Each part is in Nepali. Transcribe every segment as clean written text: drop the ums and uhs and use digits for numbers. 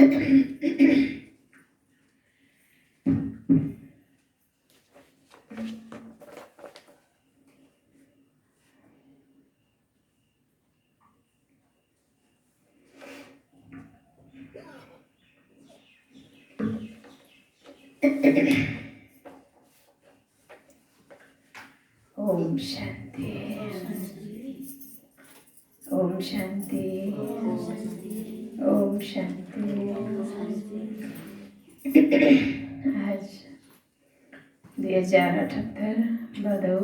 ओम शांति, ओम शांति, ओम शांति। आज 2078 भदौ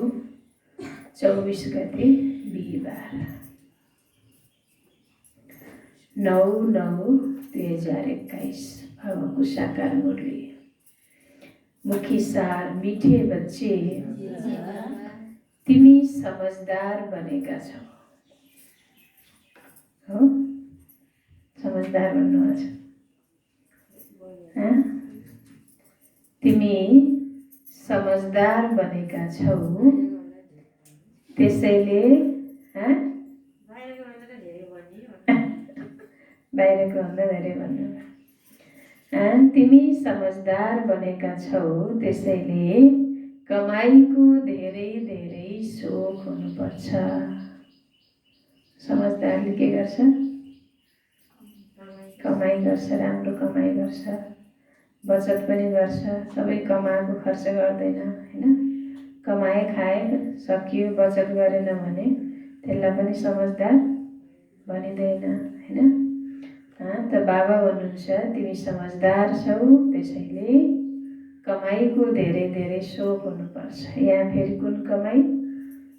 24 गते बिहिबार 9/9/2021 भगवानको साकार मुरली। मुखी सार मीठे बच्चे तिमी समझदार बनेका छौ। हो समझदार बन्नु छ। तिमी समझदार बनेका छौ, त्यसैले बाहिरको भन्दा धेरै भन्नु। तिमी समझदार बनेका छौ, त्यसैले कमाईको धेरै धेरै सोख हुनुपर्छ। समझदारले के गर्छ? कमाई गर्छ, राम्रो कमाई गर्छ, बचत पनि गर्छ, सबै कमाएको खर्च गर्दैन हैन। कमाए खाए सकियो, बचत गरेन भने त्यसलाई पनि समझदार भनिँदैन हैन। त बाबा भन्नुहुन्छ तिमी समझदार छौ, त्यसैले कमाईको धेरै धेरै सोख हुनुपर्छ। यहाँ फेरि कुन कमाई?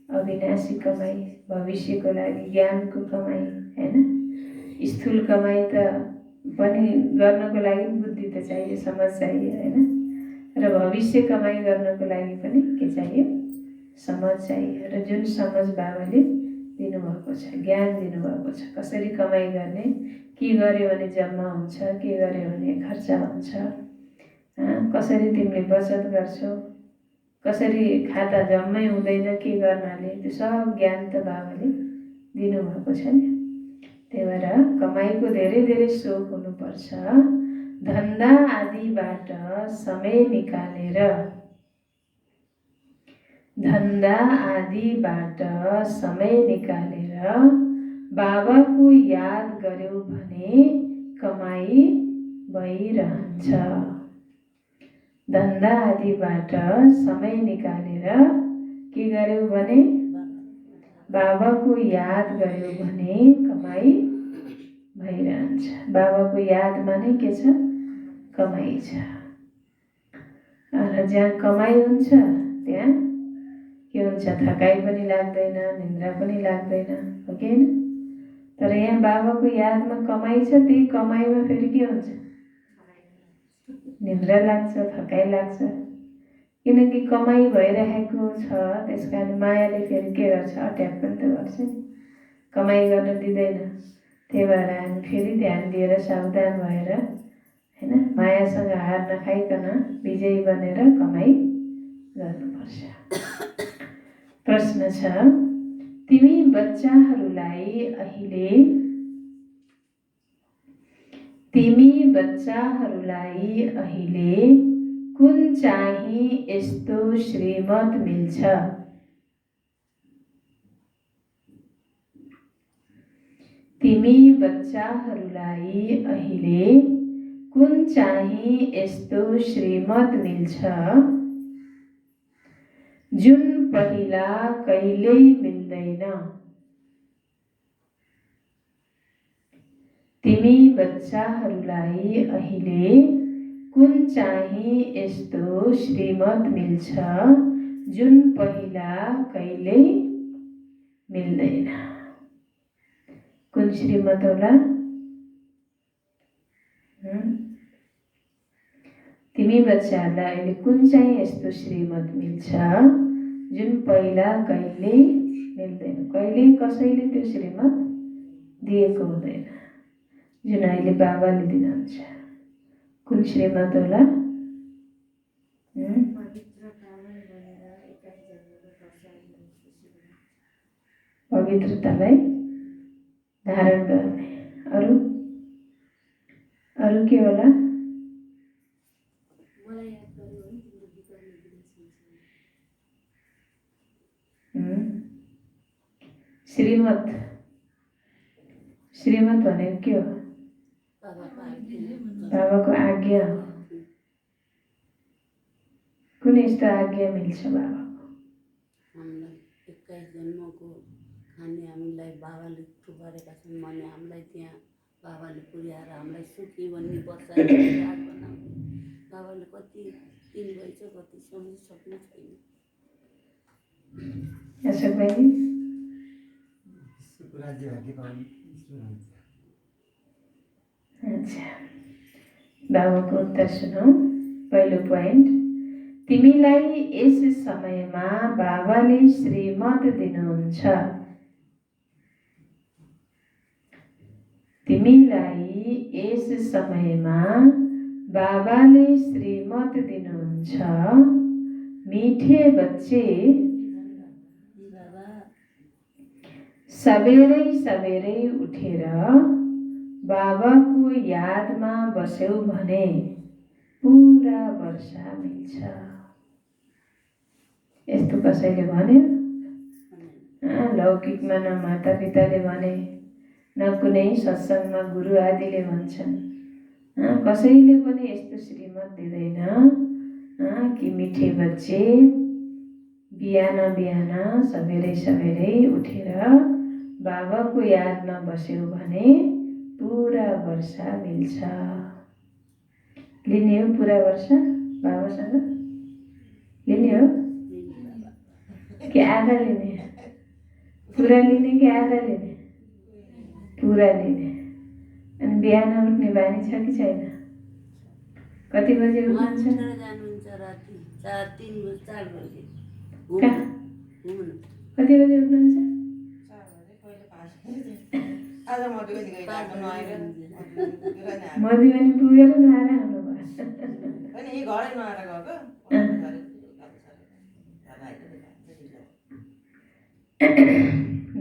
अविनाशी कमाई, भविष्यको लागि ज्ञानको कमाई हैन। स्थूल कमाई त पनि गर्नको लागि बुद्धि त चाहियो, समझ चाहियो हैन। र भविष्य कमाई गर्नको लागि पनि के चाहियो? समझ चाहियो। र जुन समझ बाबाले दिनुभएको छ, ज्ञान दिनुभएको छ, कसरी कमाई गर्ने, के गर्यो भने जम्मा हुन्छ, के गर्यो भने खर्च हुन्छ, कसरी तिमीले बचत गर्छौ, कसरी खाता जम्मै हुँदैन, के गर्नाले, त्यो सब ज्ञान त बाबाले दिनुभएको छ नि। त्यही भएर कमाईको धेरै धेरै सोख हुनुपर्छ। धन्दा आदिबाट समय निकालेर, धन्दा आदिबाट समय निकालेर बाबाको याद गर्यो भने कमाई भइरहन्छ। धन्दा आदिबाट समय निकालेर के गर्यो भने, बाबाको याद गर्यो भने कमाई भइरहन्छ। बाबाको यादमा नै के छ? कमाई छ। र जहाँ कमाई हुन्छ त्यहाँ के हुन्छ? थकाइ पनि लाग्दैन, निन्द्रा पनि लाग्दैन, हो कि हैन? तर यहाँ बाबाको यादमा कमाई छ, त्यही कमाईमा फेरि के हुन्छ? निन्द्रा लाग्छ, थकाइ लाग्छ। किनकि कमाई भइरहेको छ, त्यस कारण मायाले फेरि के गर्छ? अट्याक पनि त गर्छ नि, कमाई गर्न दिँदैन। त्यही भएर हामी फेरि ध्यान दिएर सावधान भएर हैन, मायासँग हार नखाइकन विजयी बनेर कमाई गर्नुपर्छ। प्रश्न छ, तिमी बच्चाहरूलाई अहिले कुन चाहिँ यस्तो श्रीमत मिल्छ? तिमी बच्चाहरूलाई अहिले कुन चाहिँ यस्तो श्रीमत मिल्छ जुन पहिला कहिल्यै मिल्दैन? तिमी बच्चाहरूलाई अहिले कुन चाहिँ यस्तो श्रीमत मिल्छ जुन पहिला कहिल्यै मिल्दैन? कुन श्रीमत होला? तिमी बच्चाहरूलाई अहिले कुन चाहिँ यस्तो श्रीमत मिल्छ जुन पहिला कहिल्यै मिल्दैन? कहिल्यै कसैले त्यो श्रीमत दिएको हुँदैन जुन अहिले बाबाले दिनुहुन्छ। कुन श्रीमत होला? पवित्रतालाई धारण गर्ने। अरू अरू के होला? श्रीमत श्रीमत भनेको के हो? बाबाको आज्ञा हो। कुन यस्तो आज्ञा मिल्छ बाबाको? हामीलाई 21 जन्मको खाने हामीलाई बाबाले थुपारेका छन् भने हामीलाई त्यहाँ बाबाले पुर्याएर हामीलाई सुखी भन्ने बसाएर याद बनाउने। बाबाले कति दिन भएछ, कति समय सक्नु छैन। अशोक बहिनी? अच्छा, बाबाको उत्तर सुनौ। पहिलो पोइन्ट, तिमीलाई यस समयमा बाबाले श्रीमत दिनुहुन्छ। तिमीलाई यस समयमा बाबाले श्रीमत दिनुहुन्छ। मीठे बच्चे, सबेरै सबेरै उठेर बाबाको यादमा बस्यौ भने पुरा वर्षा मिल्छ। यस्तो कसैले भन्यो? लौकिकमा न माता पिताले भने, न कुनै सत्सङ्गमा गुरु आदिले भन्छन्। कसैले पनि यस्तो श्रीमत दिँदैन कि मिठे बच्चे बिहान बिहान सबेरै सबेरै उठेर बाबाको यादमा बस्यौ भने पुरा वर्षा मिल्छ। लिने हो पुरा वर्षा बाबासँग? लिने हो कि आधा लिने? पुरा लिने कि आधा लिने? पुरा लिने। अनि बिहान उठ्ने बानी छ कि छैन? कति बजे उठ्नुहुन्छ? राति 4 बजे। कति बजे उठ्नुहुन्छ? मधुबनी पुगेर नुहाएर आउनुभयो।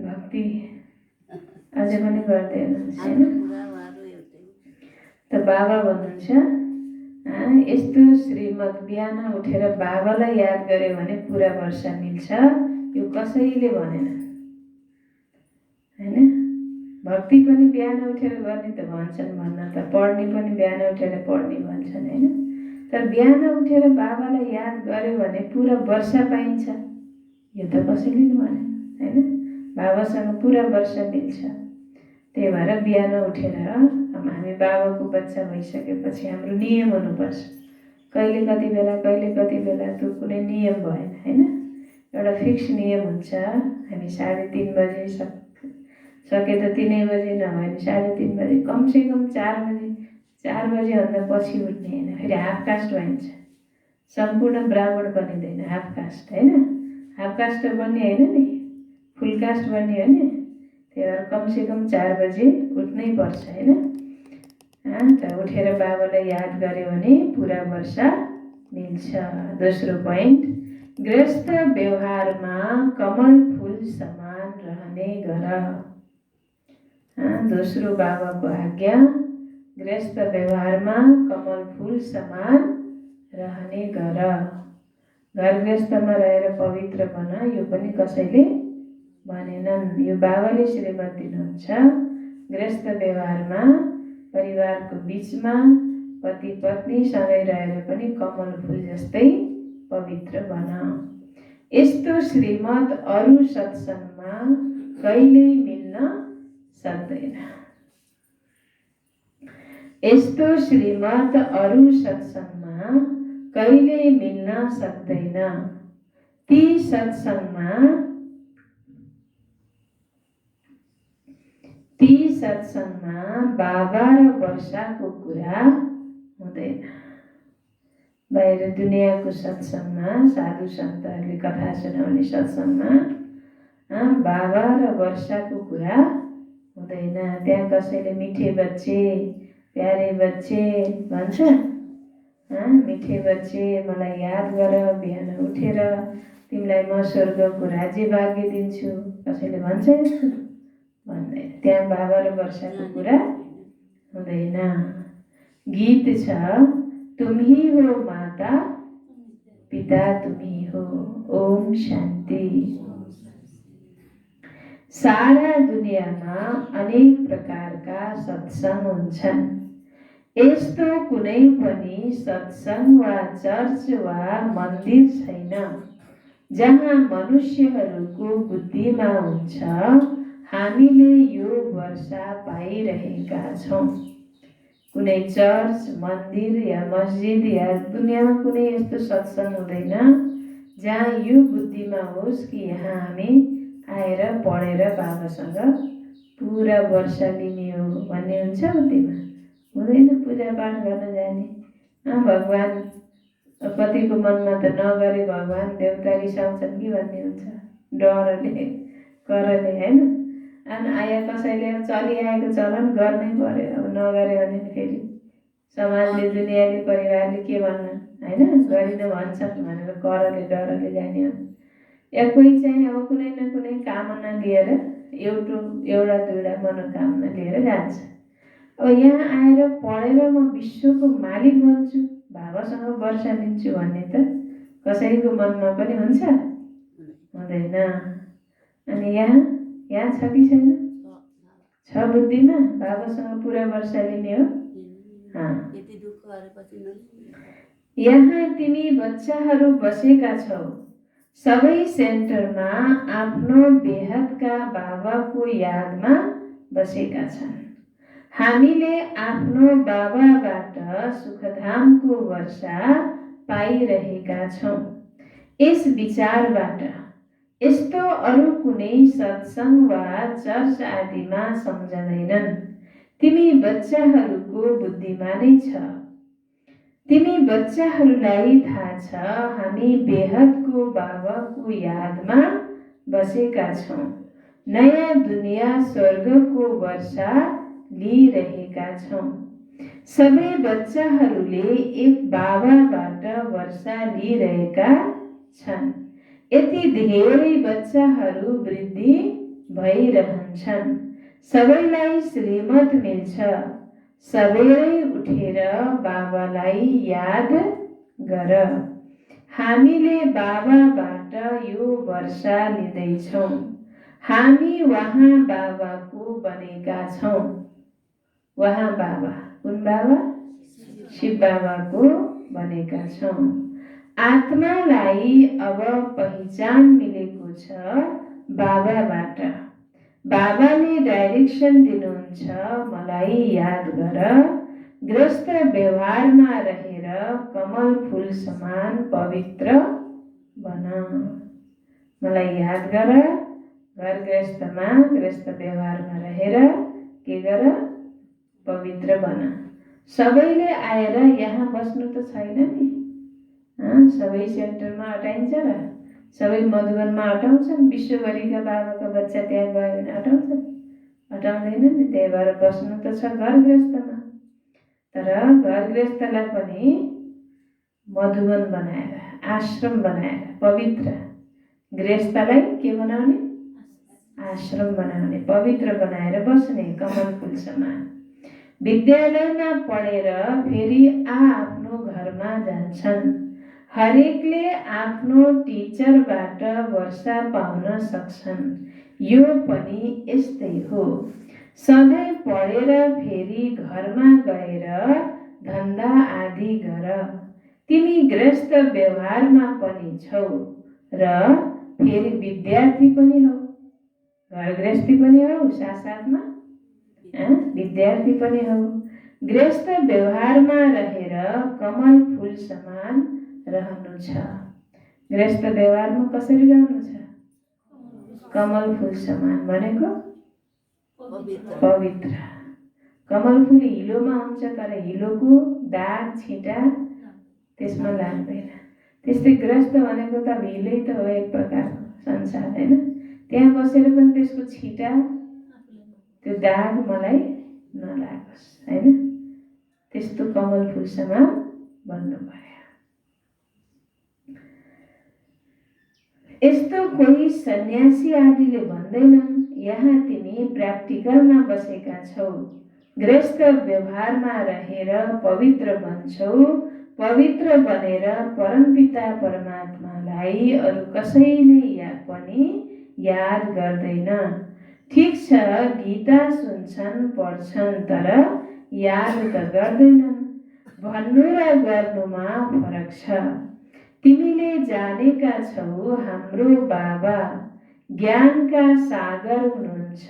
भक्ति अझै पनि गर्दै हुनुहुन्छ होइन? त बाबा भन्नुहुन्छ यस्तो श्रीमत बिहान उठेर बाबालाई याद गर्यो भने पुरा वर्षा मिल्छ। यो कसैले भनेन होइन? भक्ति पनि बिहान उठेर गर्ने त भन्छन्, भन्न त पढ्ने पनि बिहान उठेर पढ्ने भन्छन् होइन? तर बिहान उठेर बाबालाई याद गर्यो भने पुरा वर्षा पाइन्छ, यो त कसैले नि भनेन होइन? बाबासँग पुरा वर्षा मिल्छ। त्यही भएर बिहान उठेर हामी बाबाको बच्चा भइसकेपछि हाम्रो नियम हुनुपर्छ। कहिले कति बेला त्यो कुनै नियम भएन होइन? एउटा फिक्स नियम हुन्छ। हामी 3:30 बजे सके त 3 बजे, नभए भने 3:30 बजे, कमसेकम 4 बजे, 4 बजेभन्दा पछि उठ्ने होइन। फेरि हाफ कास्ट भइन्छ, सम्पूर्ण ब्राह्मण बनिँदैन, हाफ कास्ट होइन? हाफ कास्ट बन्ने होइन नि, फुल कास्ट बन्ने हो नि। त्यही भएर कमसेकम 4 बजे उठ्नै पर्छ होइन? त उठेर बाबालाई याद गर्यो भने पुरा वर्षा मिल्छ। दोस्रो पोइन्ट, गृहस्थ व्यवहारमा कमल फुल समान रहने गर। दोस्रो बाबाको आज्ञा, गृहस्थ व्यवहारमा कमल फुल समान रहने गर। घर गृहस्थमा रहेर पवित्र बन, यो पनि कसैले भनेनन्। यो बाबाले श्रीमत दिनुहुन्छ। गृहस्थ व्यवहारमा परिवारको बिचमा पति पत्नीसँगै रहेर पनि कमल फुल जस्तै पवित्र बन। यस्तो श्रीमत अरू सत्सङ्गमा कहिल्यै मिल्न सक्दैन। यस्तो श्रीमत अरू सत्सङ्गमा कहिल्यै मिल्न सक्दैन। ती सत्सङ्गमा बाबा र वर्षाको कुरा हुँदैन। बाहिर दुनियाँको सत्सङ्गमा, साधु सन्तहरूले कथा सुनाउने सत्सङ्गमा बाबा र वर्षाको कुरा हुँदैन। त्यहाँ कसैले मिठे बच्चे, प्यारे बच्चे भन्छ? मिठे बच्चे मलाई याद गर, बिहान उठेर तिमीलाई म स्वर्गको राज्य भाग्य दिन्छु, कसैले भन्छ यस्तो? भन्दैन। त्यहाँ बाबा र वर्षाको कुरा हुँदैन। गीत छ तुम्ही हो माता पिता तुम्ही हो। ओम शान्ति। सारा दुनियाँमा अनेक प्रकारका सत्संग हुन्छन्। यस्तो कुनै पनि सत्संग वा चर्च वा मन्दिर छैन जहाँ मनुष्यहरूको बुद्धिमा हुन्छ हामीले यो वर्षा पाइरहेका छौँ। कुनै चर्च मन्दिर या मस्जिद या दुनियाँमा कुनै यस्तो सत्संग हुँदैन जहाँ यो बुद्धिमा होस् कि यहाँ हामी आएर पढेर बाबासँग पुरा वर्ष लिने हो भन्ने हुन्छ बुद्धिमा। हुँदैन। पूजा पाठ गर्न जाने भगवान कतिको मनमा त नगरे भगवान देवता रिसाउँछन् कि भन्ने हुन्छ डरले करले होइन। अनि आया कसैले चलिआएको चलन गर्नै पर्यो। अब नगरे भने फेरि समाजले दुनियाँले परिवारले के भन्नु होइन गरिन भन्छन् भनेर करले डरले जाने हो। या कोही चाहिँ अब कुनै न कुनै कामना लिएर एउटा दुईवटा मनोकामना लिएर जान्छ। अब यहाँ आएर पढेर म विश्वको मालिक बन्छु बाबासँग वर्षा लिन्छु भन्ने त कसैको मनमा पनि हुन्छ हुँदैन। अनि यहाँ छ कि छैन? छ बुद्धिमा बाबासँग पुरा वर्षा लिने हो। यहाँ तिमी बच्चाहरू बसेका छौ। सबै सेन्टरमा आफ्नो बेहदका बाबाको यादमा बसेका छन्। हामीले आफ्नो बाबाबाट सुखधामको वर्षा पाइरहेका छौँ। यस विचारबाट यस्तो अरू कुनै सत्संग वा चर्च आदिमा सम्झँदैनन्। तिमी बच्चाहरूको बुद्धिमा नै छ। तिमी बच्चाहरूलाई थाहा छ हामी बेहदको बाबाको यादमा बसेका छौँ। नयाँ दुनियाँ स्वर्गको वर्षा लिइरहेका छौँ। सबै बच्चाहरूले एक बाबाबाट वर्षा लिइरहेका छन्। यति धेरै बच्चाहरू वृद्धि भइरहन्छन्। सबैलाई श्रीमत मिल्छ। सबेरै उठेर बाबालाई याद गर। हामीले बाबाबाट यो वर्षा लिँदैछौँ। हामी वहाँ बाबाको बनेका छौँ। वहाँ बाबा कुन बाबा? शिव बाबाको बनेका छौँ। आत्मालाई अब पहिचान मिलेको छ बाबाबाट। बाबाले डाइरेक्सन दिनुहुन्छ मलाई याद गर। ग्रस्त व्यवहारमा रहेर कमल फूल समान पवित्र बन। मलाई याद गर। घर गृहस्थमा गृहस्थ व्यवहारमा रहेर के गर? पवित्र बन। सबैले आएर यहाँ बस्नु त छैन नि। सबै सेन्टरमा अटाइन्छ र सबै मधुवनमा अटाउँछन्। विश्वभरिका बाबाका बच्चा त्यहाँ गयो भने अटाउँछन्? अटाउँदैन नि। त्यही भएर बस्नु त छ घर गृहस्थमा। तर घर गृहस्थलाई पनि मधुवन बनाएर आश्रम बनाएर पवित्र गृहस्थलाई के बनाउने? आश्रम बनाउने पवित्र बनाएर बस्ने कमल फूल समान। विद्यालयमा पढेर फेरि आफ्नो घरमा जान्छन्। हरेकले आफ्नो टिचरबाट वर्षा पाउन सक्छन्। यो पनि यस्तै हो। सधैँ पढेर फेरि घरमा गएर धन्दा आदि गर। तिमी गृहस्थ व्यवहारमा पनि छौ र फेरि विद्यार्थी पनि हौ। घर गृहस्थी पनि हौ साथसाथमा विद्यार्थी पनि हौ। गृहस्थ व्यवहारमा रहेर कमल फूल समान रहनु छ। गृहस्थ व्यवहारमा कसरी रहनु छ? कमल फूल समान भनेको पवित्र। कमल फूल हिलोमा हुन्छ तर हिलोको दाग छिटा त्यसमा लाग्दैन। त्यस्तै गृहस्थ भनेको त हिलै त हो एक प्रकारको संसार होइन। त्यहाँ बसेर पनि त्यसको छिटा त्यो दाग मलाई नलागोस् होइन। त्यस्तो कमल फूल समान बन्नु पर्यो। यस्तो कोही सन्यासी आदिले भन्दैनन् यहाँ तिमी प्र्याक्टिकलमा बसेका छौ। गृहस्थ व्यवहारमा रहेर पवित्र बन्छौ। पवित्र बनेर परमपिता परमात्मालाई अरू कसैले पनि याद गर्दैन। ठिक छ, गीता सुन्छन् पढ्छन् तर याद त गर्दैनन्। भन्नु र गर्नुमा फरक छ। तिमीले जानेका छौ हाम्रो बाबा ज्ञानका सागर हुनुहुन्छ।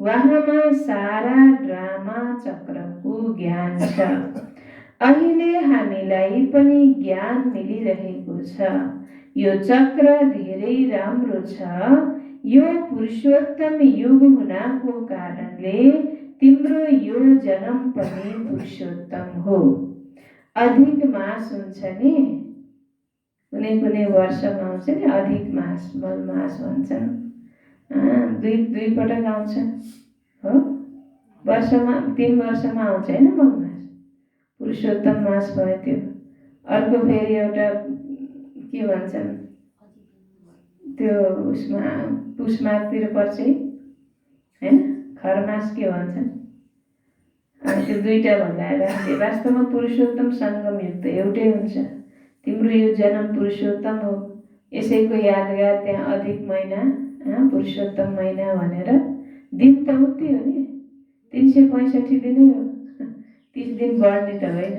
उहाँमा सारा ड्रामा चक्रको ज्ञान छ। अहिले हामीलाई पनि ज्ञान मिलिरहेको छ। यो चक्र धेरै राम्रो छ। यो पुरुषोत्तम युग हुनाको कारणले तिम्रो यो जन्म पनि पुरुषोत्तम हो। अधिक मास हुन्छ नि, कुनै कुनै वर्षमा आउँछ नि अधिक मास, मल मास भन्छन्। दुई पटक आउँछ हो, वर्षमा 3 वर्षमा आउँछ होइन मल मास। पुरुषोत्तम मास भयो त्यो। अर्को फेरि एउटा के भन्छन् त्यो उसमा पुष माघतिर पर्छ होइन, खरमास के भन्छन्। अनि त्यो दुईटा भन्दा वास्तवमा पुरुषोत्तम सङ्गम युग त एउटै हुन्छ। तिम्रो यो जन्म पुरुषोत्तम हो, यसैको यादगार त्यहाँ अधिक महिना पुरुषोत्तम महिना भनेर दिन त उति हो नि, 365 दिनै हो। 30 दिन बढ्ने त होइन।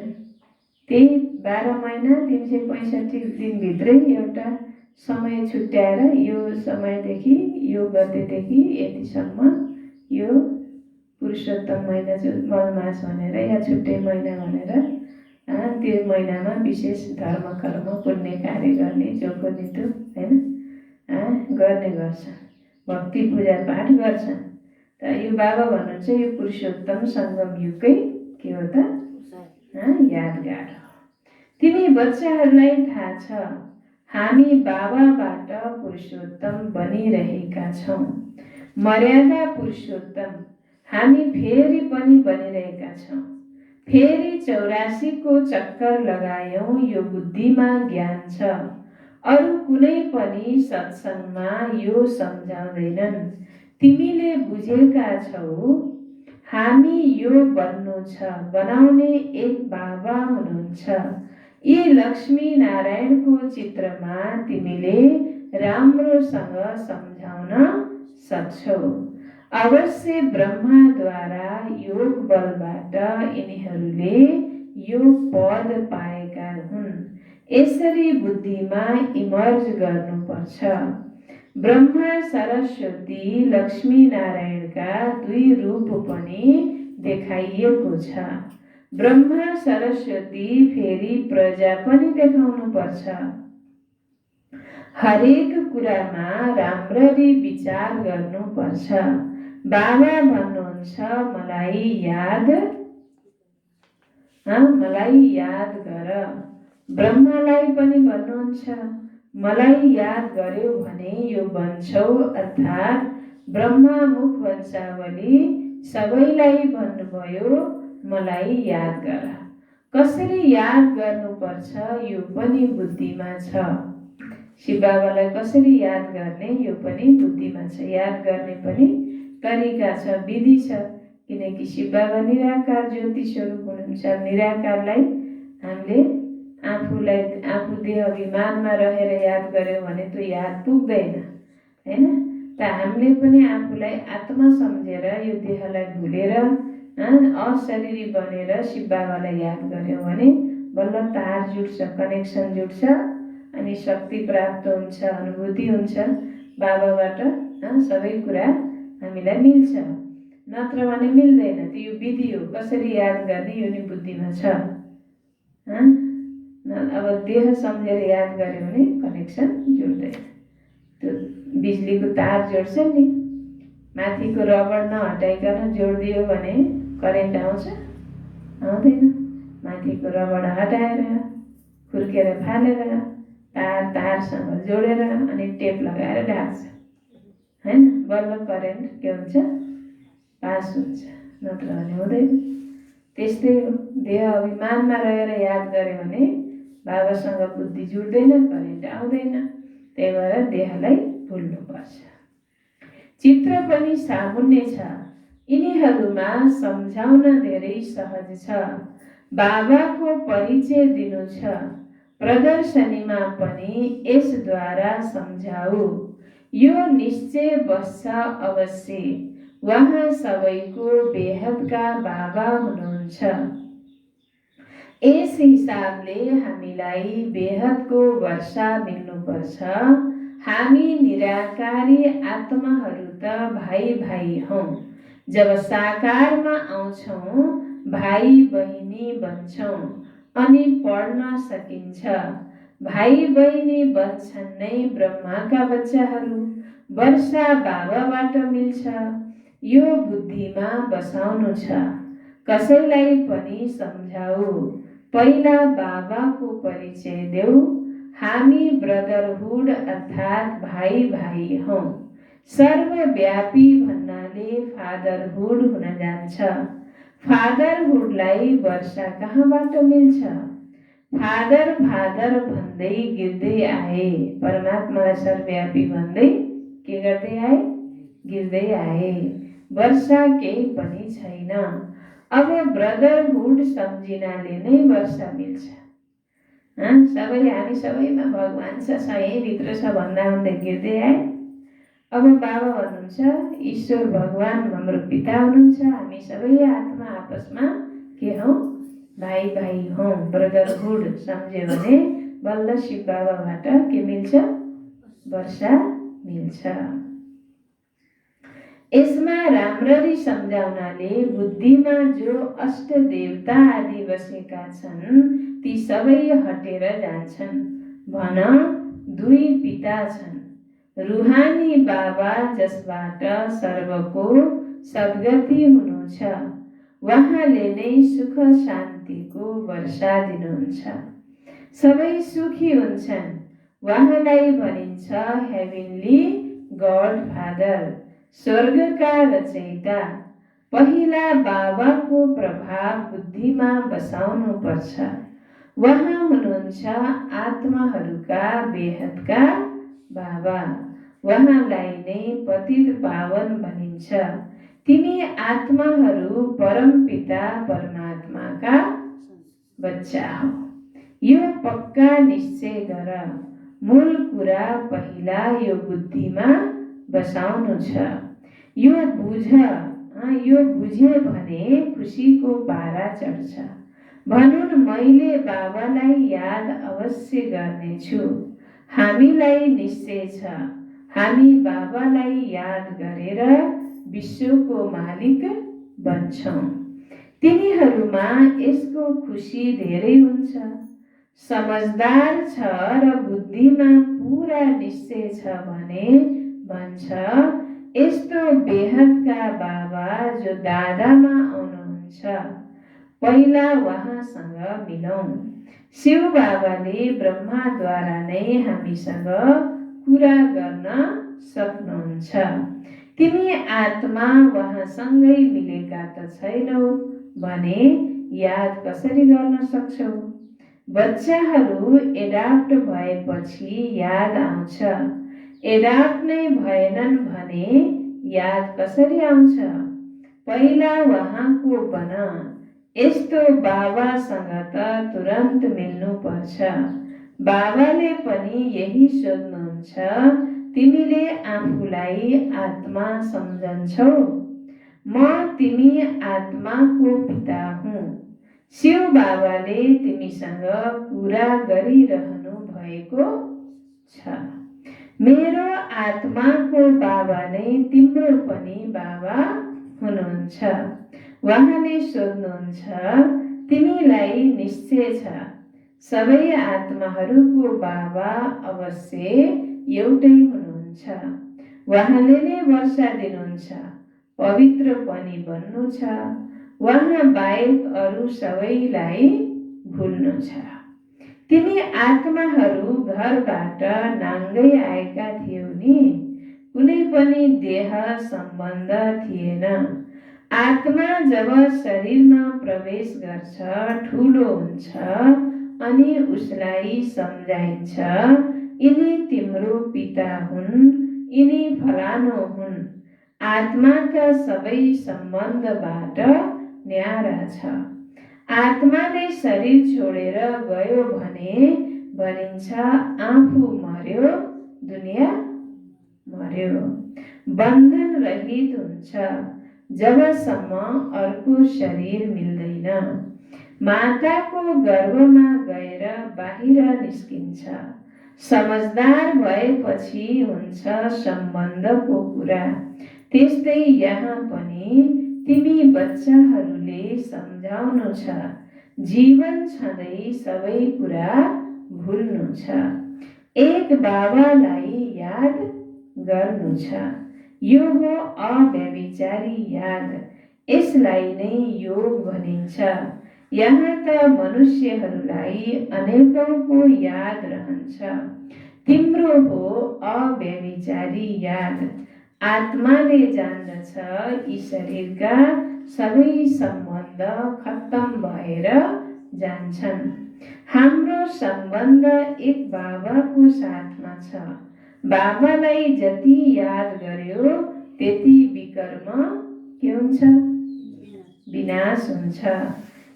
त्यही 12 महिना 365 दिनभित्रै एउटा समय छुट्याएर यो समयदेखि यो गतेदेखि यतिसम्म यो पुरुषोत्तम महिना मल मास भनेर या छुट्टै महिना भनेर त्यो महिनामा विशेष धर्म कर्म पुण्य कार्य गर्ने जोको नितो होइन गर्ने गर्छन्, भक्ति पूजा पाठ गर्छन्। त यो बाबा भन्नुहुन्छ यो पुरुषोत्तम सङ्गम युगकै के हो त यादगार हो। तिमी बच्चाहरूलाई थाहा छ हामी बाबाबाट पुरुषोत्तम बनिरहेका छौँ। मर्यादा पुरुषोत्तम हामी फेरि पनि बनिरहेका छौँ। फेरि 84 को चक्कर लगायौँ, यो बुद्धिमा ज्ञान छ। अरू कुनै पनि सत्सङ्गमा यो सम्झाउँदैनन्। तिमीले बुझेका छौ हामी यो बन्नु छ, बनाउने एक बाबा हुनुहुन्छ। यी लक्ष्मी नारायणको चित्रमा तिमीले राम्रोसँग सम्झाउन सक्छौ। अवश्य ब्रह्माद्वारा योग बलबाट यिनीहरूले यो पद पाएका हुन्। यसरी बुद्धिमा इमर्ज गर्नुपर्छ। ब्रह्मा सरस्वती लक्ष्मी नारायणका 2 रूप पनि देखाइएको छ। ब्रह्मा सरस्वती फेरि प्रजा पनि देखाउनुपर्छ। हरेक कुरामा राम्ररी विचार गर्नुपर्छ। बाबा भन्नुहुन्छ मलाई याद गर। ब्रह्मालाई पनि भन्नुहुन्छ मलाई याद गर्यो भने यो बन्छौ, अर्थात् ब्रह्मामुख वंशावली सबैलाई भन्नुभयो मलाई याद गर। कसरी याद गर्नुपर्छ यो पनि बुद्धिमा छ। शिव बाबालाई कसरी याद गर्ने यो पनि बुद्धिमा छ। याद गर्ने पनि तरिका छ, विधि छ। किनकि शिव बाबा निराकार ज्योति स्वरूप हुनुहुन्छ। निराकारलाई हामीले आफू देह अभिमानमा रहेर याद गर्यो भने त्यो याद पुग्दैन होइन। त हामीले पनि आफूलाई आत्मा सम्झेर यो देहलाई भुलेर अशरीरी बनेर शिव बाबालाई याद गर्यौँ भने बल्ल तार जुट्छ, कनेक्सन जुट्छ, अनि शक्ति प्राप्त हुन्छ, अनुभूति हुन्छ। बाबाबाट सबै कुरा हामीलाई मिल्छ, नत्र भने मिल्दैन। त्यो यो विधि हो, कसरी याद गर्ने यो नि बुद्धिमा छ। अब देह सम्झेर याद गर्यो भने कनेक्सन जोड्दैन। त्यो बिजुलीको तार जोड्छ नि, माथिको रबर नहटाइकन जोडिदियो भने करेन्ट आउँछ? आउँदैन। माथिको रबर हटाएर खुर्केर फालेर तारसँग जोडेर अनि टेप लगाएर ढाक्छ होइन, बल्ल करेन्ट के हुन्छ पास हुन्छ, नत्र भने हुँदैन। त्यस्तै हो, देह अभिमानमा रहेर याद गर्यो भने बाबासँग बुद्धि जुड्दैन, करेन्ट आउँदैन। त्यही भएर देहलाई भुल्नुपर्छ। चित्र पनि सामुन्ने छ। यिनीहरू यिनीहरूमा सम्झाउन धेरै सहज छ। बाबाको परिचय दिनु छ, प्रदर्शनीमा पनि यसद्वारा सम्झाऊ। यो निश्चय बस्छ अवश्य, उहाँ सबैको बेहदका बाबा हुनुहुन्छ। यस हिसाबले हामीलाई बेहदको वर्षा मिल्नुपर्छ। हामी निराकारी आत्माहरू त भाइ भाइ हौँ। जब साकारमा आउँछौँ भाइ बहिनी बन्छौँ अनि पढ्न सकिन्छ। भाइ बहिनी बन्छन् नै ब्रह्माका बच्चाहरू। वर्षा बाबाबाट मिल्छ। यो बुद्धिमा बसाउनु छ। कसैलाई पनि सम्झाऊ। पहिला बाबाको परिचय देऊ। हामी ब्रदरहुड अर्थात् भाइ भाइ हौँ। सर्वव्यापी भन्नाले फादरहुड हुन जान्छ। फादरहुडलाई वर्षा कहाँबाट मिल्छ? फादर फादर भन्दै गिर्दै आए। परमात्मालाई सर्वव्यापी भन्दै के गर्दै आए? गिर्दै आए। वर्षा केही पनि छैन। अब ब्रदरहुड सम्झिनाले नै वर्षा मिल्छ। हामी सबैमा भगवान छ, यहीँभित्र छ भन्दा भन्दै गिर्दै आए। अब बाबा भन्नुहुन्छ ईश्वर भगवान हाम्रो पिता हुनुहुन्छ। हामी सबै आत्मा आपसमा के हौँ? भाइ भाइ हौँ। ब्रदरहुड सम्झ्यो भने बल्ल शिव बाबाबाट के मिल्छ? वर्षा मिल्छ। यसमा राम्ररी सम्झाउनाले बुद्धिमा जो अष्ट देवता आदि बसेका छन् ती सबै हटेर जान्छन्। भन, दुई पिता छन्। रुहानी बाबा जसबाट सर्वको सद्गति हुनु छ, उहाँले नै सुख शान्तिको वर्षा दिनुहुन्छ। सबै सुखी हुन्छन्। उहाँलाई भनिन्छ हेभेनली गॉड फादर, स्वर्गका रचयिता। पहिला बाबाको प्रभाव बुद्धिमा बसाउनु पर्छ। उहाँ हुनुहुन्छ आत्माहरूका बेहदका बाबा। उहाँलाई नै पतित पावन भनिन्छ। तिमी आत्माहरू परमपिता परमात्माका बच्चा हौ। यो पक्का निश्चय गर। मूल कुरा पहिला यो बुद्धिमा बसाउनु छ। यो बुझ्यो भने खुसीको पारा चढ्छ। भनुन् मैले बाबालाई याद अवश्य गर्नेछु। हामीलाई निश्चय छ हामी बाबालाई याद गरेर विश्वको मालिक बन्छौँ। तिनीहरूमा यसको खुसी धेरै हुन्छ। समझदार छ र बुद्धिमा पुरा निश्चय छ भने भन्छ यस्तो बेहदका बाबा जो दादामा आउनुहुन्छ, पहिला उहाँसँग मिलौँ। शिव बाबाले ब्रह्माद्वारा नै हामीसँग कुरा गर्न सक्नुहुन्छ। तिमी आत्मा उहाँसँगै मिलेका त छैनौ भने याद कसरी गर्न सक्छौ? बच्चाहरू एडाप्ट भएपछि याद आउँछ। एडाप्ट नै भएनन् भने याद कसरी आउँछ? पहिला उहाँको बन। यस्तो बाबासँग त तुरन्त मिल्नु पर्छ। बाबाले पनि यही सोध्नुहुन्छ, तिमीले आफूलाई आत्मा सम्झन्छौ? म तिमी आत्माको पिता हुँ। शिव बाबाले तिमीसँग कुरा गरिरहनु भएको छ। मेरो आत्माको बाबा नै तिम्रो पनि बाबा हुनुहुन्छ। उहाँले सोध्नुहुन्छ, तिमीलाई निश्चय छ सबै आत्माहरूको बाबा अवश्य एउटै हुनुहुन्छ। उहाँले नै वर्षा दिनुहुन्छ। पवित्र पनि बन्नु छ। उहाँ बाहेक अरू सबैलाई भुल्नु छ। तिमी आत्माहरू घरबाट नाङ्गै आएका थियौ नि? कुनै पनि देह सम्बन्ध थिएन। आत्मा जब शरीरमा प्रवेश गर्छ ठुलो हुन्छ अनि उसलाई सम्झाइन्छ, यिनी तिम्रो पिता हुन्, यिनी फलानो हुन्। आत्माका सबै सम्बन्धबाट न्यारा छ। आत्माले शरीर छोडेर गयो भने भनिन्छ आफू मर्यो, दुनिया मर्यो। बन्धन रहित हुन्छ जबसम्म अर्को शरीर मिल्दैन। माताको गर्भमा गएर बाहिर निस्किन्छ। समझदार भएपछि हुन्छ सम्बन्धको कुरा। त्यस्तै यहाँ पनि तिमी बच्चाहरूले सम्झाउनु छ। जीवन छँदै सबै कुरा भुल्नु छ। एक बाबालाई याद गर्नु छ। यो हो अव्यभिचारी याद। यसलाई नै योग भनिन्छ। यहाँ त मनुष्यहरूलाई अनेकौंको याद रहन्छ। तिम्रो हो अव्यभिचारी याद। आत्माले जान्दछ यी शरीरका सबै सम्बन्ध खत्तम भएर जान्छन्। हाम्रो सम्बन्ध एक बाबाको साथमा छ। बाबालाई जति याद गर्यो त्यति विकर्म के हुन्छ? विनाश हुन्छ।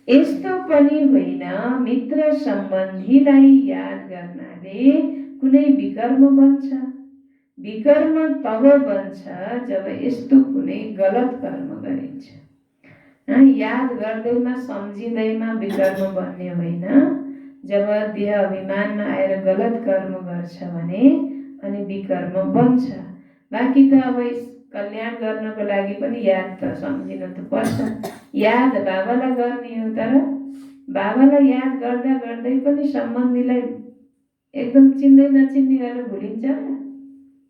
यस्तो पनि होइन मित्र सम्बन्धीलाई याद गर्नाले कुनै विकर्म बन्छ। विकर्म तब बन्छ जब यस्तो कुनै गलत कर्म गरिन्छ। याद गर्दैमा सम्झिँदैमा विकर्म बन्ने होइन। जब देह अभिमानमा आएर गलत कर्म गर्छ भने अनि विकर्म बन्छ। बाँकी त अब कल्याण गर्नको लागि पनि याद त सम्झिन त पर्छ। याद बाबालाई गर्ने हो, तर बाबालाई याद गर्दा गर्दै पनि सम्बन्धीलाई एकदम चिन्दै नचिन्ने गरेर भुलिन्छ,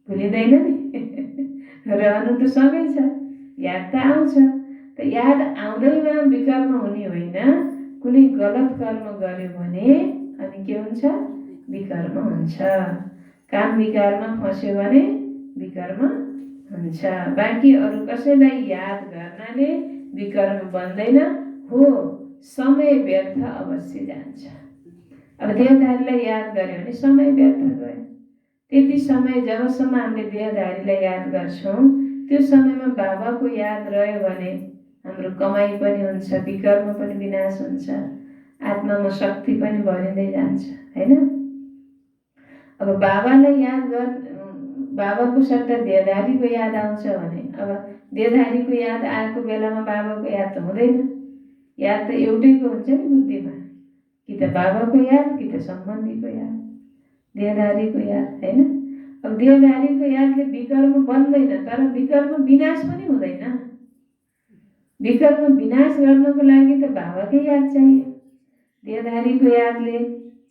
भुलिँदैन नि। रहनु त सँगै छ, याद त आउँछ। त याद आउँदैमा विकर्म हुने होइन। कुनै गलत कर्म गर्यो भने अनि के हुन्छ? विकर्म हुन्छ। काम विकारमा फस्यो भने विकर्म हुन्छ। बाँकी अरू कसैलाई याद गर्नाले विकर्म बन्दैन हो। समय व्यर्थ अवश्य जान्छ। अब देहधारीलाई याद गर्यो भने समय व्यर्थ गयो। त्यति समय जबसम्म हामीले देहधारीलाई याद गर्छौँ त्यो समयमा बाबाको याद रह्यो भने हाम्रो कमाइ पनि हुन्छ, विकर्म पनि विनाश हुन्छ, आत्मामा शक्ति पनि भरिँदै जान्छ, होइन? अब बाबालाई याद गर, बाबाको सट्टा देहधारीको याद आउँछ भने अब देहधारीको याद आएको बेलामा बाबाको याद त हुँदैन। याद त एउटैको हुन्छ नि बुद्धिमा, कि त बाबाको याद कि त सम्बन्धीको याद, देहधारीको याद, होइन? अब देहधारीको यादले विकर्म बन्दैन, तर विकर्म विनाश पनि हुँदैन। विकर्म विनाश गर्नको लागि त बाबाकै याद चाहियो। देहधारीको यादले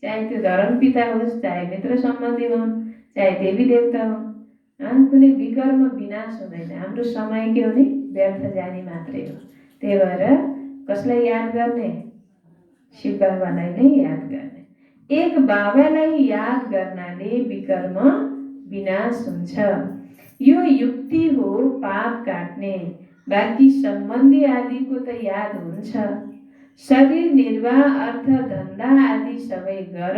चाहे त्यो धर्म पिता होस्, चाहे मित्र सम्बन्धी हुन्, चाहे देवी देवता हुन्, कुनै विकर्म विनाश हुँदैन। हाम्रो समय के हो नि? व्यर्थ जाने मात्रै हो। त्यही भएर कसलाई याद गर्ने? शिव बाबालाई नै याद गर्ने। एक बाबालाई याद गर्नाले विकर्म विनाश हुन्छ। यो युक्ति हो पाप काट्ने। बाँकी सम्बन्धी आदिको त याद हुन्छ। शरीर निर्वाह, अर्थ धन्दा आदि सबै गर,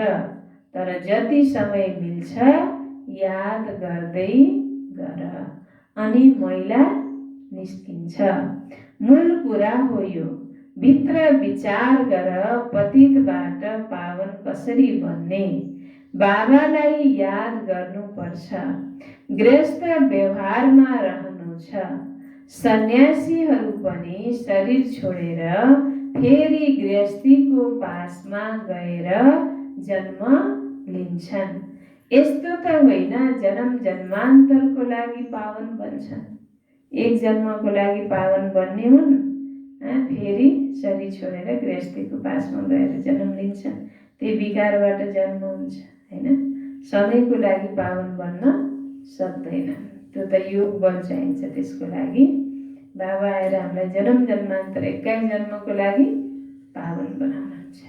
तर जति समय मिल्छ याद गर्दै गर, अनि मैला निस्किन्छ। मूल कुरा हो यो। भित्र विचार गर पतितबाट पावन कसरी बन्ने। बाबालाई याद गर्नुपर्छ। गृहस्थ व्यवहारमा रहनु छ। सन्यासीहरू पनि शरीर छोडेर फेरि गृहस्थीको पासमा गएर जन्म लिन्छन्। यस्तो त होइन जन्म जन्मान्तरको लागि पावन बन्छन्। एक जन्मको लागि पावन बन्ने हुन्, फेरि शरीर छोडेर गृहस्थीको पासमा गएर जन्म लिन्छन्। त्यही विकारबाट जन्म हुन्छ, होइन? सधैँको लागि पावन बन्न सक्दैन। त्यो त योग बल चाहिन्छ। त्यसको लागि बाबा आएर हामीलाई जन्म जन्मान्तर 21 जन्मको लागि पावन बनाउनुहुन्छ।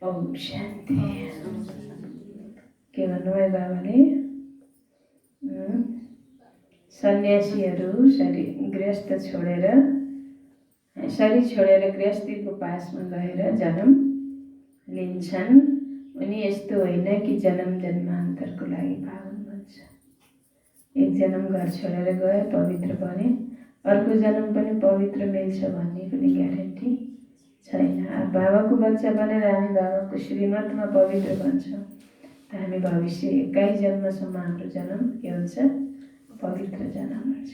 ओम शान्ति। शान्ति। के भन्नुभयो बाबाले? सन्यासीहरू गृहस्थ छोडेर शरीर छोडेर गृहस्थीको पासमा गएर जन्म लिन्छन्। उनी यस्तो होइन कि जन्म जन्मान्तरको लागि पावन बन्छ। एक जन्म घर छोडेर गए, पवित्र बने, अर्को जन्म पनि पवित्र मिल्छ भन्ने कुनै ग्यारेन्टी छैन। बाबाको बच्चा बनेर हामी बाबाको श्रीमतमा पवित्र बन्छौँ त हामी भविष्य 21 जन्मसम्म हाम्रो जन्म के हुन्छ? पवित्र जन्म हुन्छ।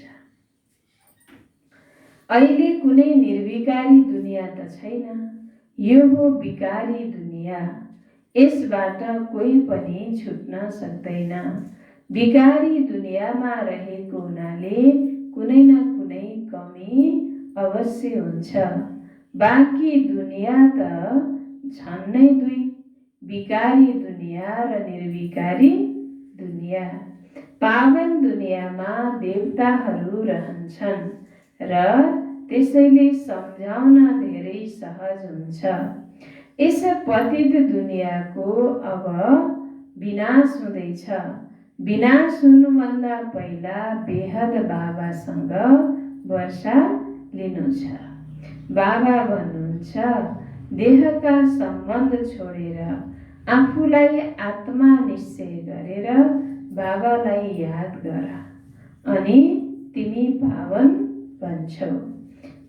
अहिले कुनै निर्विकारी दुनियाँ त छैन, यो हो विकारी दुनियाँ। यसबाट कोही पनि छुट्न सक्दैन। विकारी दुनियाँमा रहेको हुनाले कुनै न कुनै कमी अवश्य हुन्छ। बाँकी दुनियाँ त छन् नै दुई, विकारी दुनियाँ र निर्विकारी दुनियाँ। पावन दुनियाँमा देवताहरू रहन्छन् र त्यसैले सम्झाउन धेरै सहज हुन्छ। यस पतित दुनियाँको अब विनाश हुँदैछ। विनाश हुनुभन्दा पहिला बेहद बाबासँग वर्षा लिनु छ। बाबा भन्नुहुन्छ, देहका सम्बन्ध छोडेर आफूलाई आत्मा निश्चय गरेर बाबालाई याद गर, अनि तिमी पावन बन्छौ।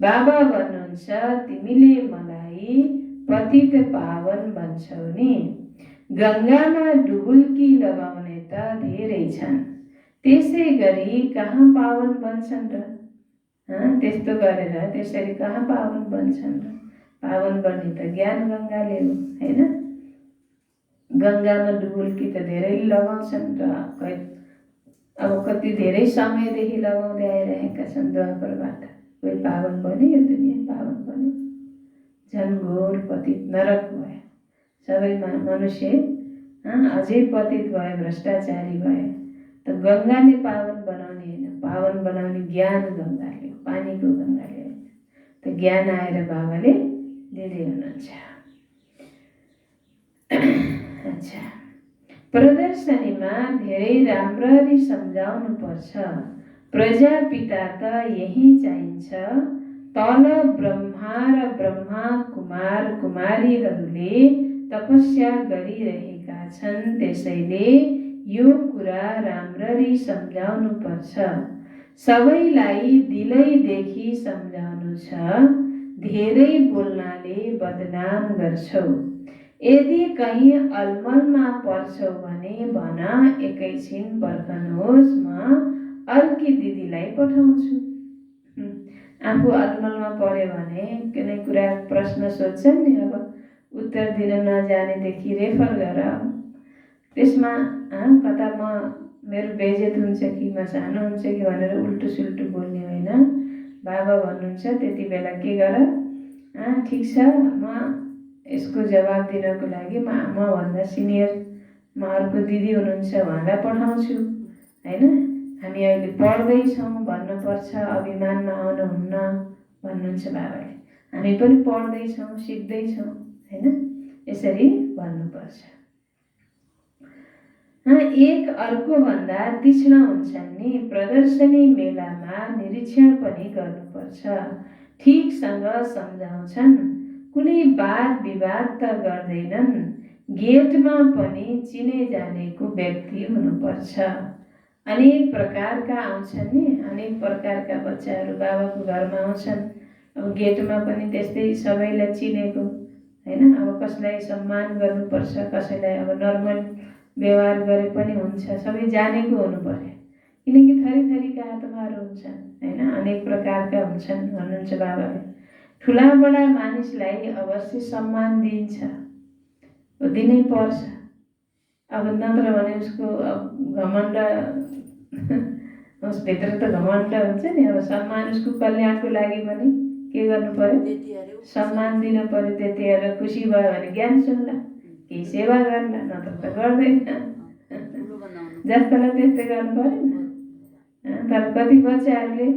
बाबा भन्नुहुन्छ, तिमीले मलाई पतित पावन बन्छौ नि। गङ्गामा डुबुल्की लगाउने त धेरै छन्, त्यसै गरी कहाँ पावन बन्छन् र? त्यस्तो गरेर त्यसरी कहाँ पावन बन्छन् र? पावन बन्ने त ज्ञान गङ्गाले हो होइन। गङ्गामा डुबुल्की त धेरै लगाउँछन् र अब कति धेरै समयदेखि लगाउँदै आइरहेका छन् द्वापरबाट। कोही पावन बन्यो, यो दुनियाँ पावन बन्यो, झन् घोर पतित नरक भयो। सबै मनुष्य अझै पतित भयो, भ्रष्टाचारी भयो। त गङ्गाले पावन बनाउने होइन, पावन बनाउने ज्ञान गङ्गाले हो, पानीको गङ्गाले होइन। त ज्ञान आएर बाबाले दिँदै हुनुहुन्छ। अच्छा, प्रदर्शनीमा धेरै राम्ररी सम्झाउनु पर्छ। प्रजापिता त यही चाहिन्छ। तल ब्रह्मा र ब्रह्मा कुमार कुमारीहरूले तपस्या गरिरहेका छन्, त्यसैले यो कुरा राम्ररी सम्झाउनु पर्छ। सबैलाई दिलैदेखि सम्झाउनु छ। धेरै बोल्नाले बदनाम गर्छौ। यदि कहीँ अलमलमा पर्छौ भने भन, एकैछिन पर्खनुहोस्, म अर्की दिदीलाई पठाउँछु। आफू अलमलमा पर्यो भने कुनै कुरा प्रश्न सोध्छन् नि, अब उत्तर दिन नजानेदेखि रेफर गर। त्यसमा कता मेरो बेइज्जत हुन्छ कि म सानो हुन्छ कि भनेर उल्टो सुल्टो बोल्ने होइन। बाबा भन्नुहुन्छ त्यति बेला के गर, ठिक छ, म यसको जवाब दिनको लागि मभन्दा सिनियर अर्को दिदी हुनुहुन्छ, उहाँलाई पठाउँछु होइन। हामी अहिले पढ्दैछौँ भन्नुपर्छ, अभिमानमा आउनुहुन्न भन्नुहुन्छ बाबाले। हामी पनि पढ्दैछौँ, सिक्दैछौँ होइन, यसरी भन्नुपर्छ। एक अर्को भन्दा तीक्ष्ण हुन्छन् नि। प्रदर्शनी मेलामा निरीक्षण पनि गर्नुपर्छ। ठिकसँग सम्झाउँछन्, कुनै वाद विवाद त गर्दैनन्। गेटमा पनि चिने जानेको व्यक्ति हुनुपर्छ। अनेक प्रकारका आउँछन् नि, अनेक प्रकारका बच्चाहरू बाबाको घरमा आउँछन्। अब गेटमा पनि त्यस्तै सबैलाई चिनेको होइन। अब कसलाई सम्मान गर्नुपर्छ, कसैलाई अब नर्मल व्यवहार गरे पनि हुन्छ, सबै जानेको हुनु पर्यो। किनकि थरी थरीका आत्माहरू हुन्छन् होइन, अनेक प्रकारका हुन्छन् भन्नुहुन्छ बाबाले। ठुला बडा मानिसलाई अवश्य सम्मान दिन्छ, दिनै पर्छ। अब नत्र भने उसको घमण्ड उसभित्र त घमण्ड हुन्छ नि। अब सम्मान उसको कल्याणको लागि पनि के गर्नु पर्यो, सम्मान दिनु पर्यो। त्यतिखेर खुसी भयो भने ज्ञान सुन्ला, केही सेवा गर्ला, नत्र त गर्दैन। जस्तोलाई त्यस्तै गर्नु परेन। तर कति बच्चाहरूले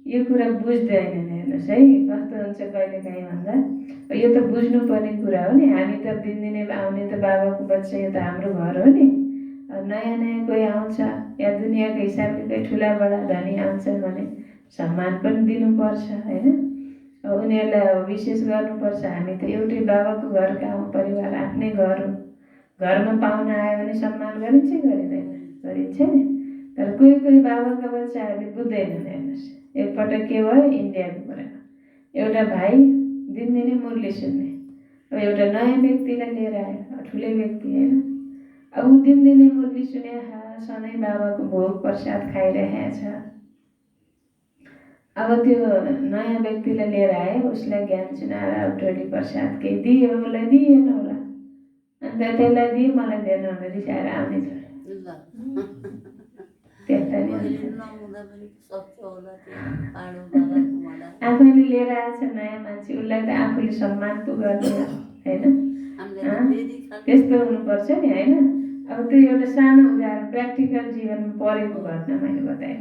यो कुरा बुझ्दैनन्। हेर्नुहोस् है, कस्तो हुन्छ कहिले काहीँ भन्दा, यो त बुझ्नु पर्ने कुरा हो नि। हामी त दिनदिनै आउने त बाबाको बच्चा, यो त हाम्रो घर हो नि। नयाँ नयाँ कोही आउँछ, या दुनियाँको हिसाबले कोही ठुला बडा धनी आउँछन् भने सम्मान पनि दिनुपर्छ होइन। उनीहरूलाई अब विशेष गर्नुपर्छ। हामी त एउटै बाबाको घरका हौँ, परिवार आफ्नै घर हो। घरमा पाहुना आयो भने सम्मान गरिन्छ गरिँदैन, गरिन्छ नि। तर कोही कोही बाबाका बच्चाहरूले बुझ्दैनन्। हेर्नुहोस्, एकपटक के भयो, इन्डियाको कुरा, एउटा भाइ दिनदिनै मुरली सुन्ने, अब एउटा नयाँ व्यक्तिलाई लिएर आयो, ठुलै व्यक्ति होइन। अब ऊ दिनदिनै मुरली सुने, सधैँ बाबाको भोग प्रसाद खाइरहेको छ। अब त्यो नयाँ व्यक्तिलाई लिएर आयो, उसलाई ज्ञान सुनाएर अब टोली प्रसाद केही दियो, उसलाई दिएन होला। अन्त त्यसलाई दियो, मलाई दिएन भनेर रिसाएर आउने छ। आफैले लिएर आएछ नयाँ मान्छे, उसलाई त आफूले सम्मान पो गर्ने होइन। त्यस्तो हुनुपर्छ नि होइन। अब त्यो एउटा सानो उदाहरण, प्र्याक्टिकल जीवनमा परेको घटना मैले बताएँ।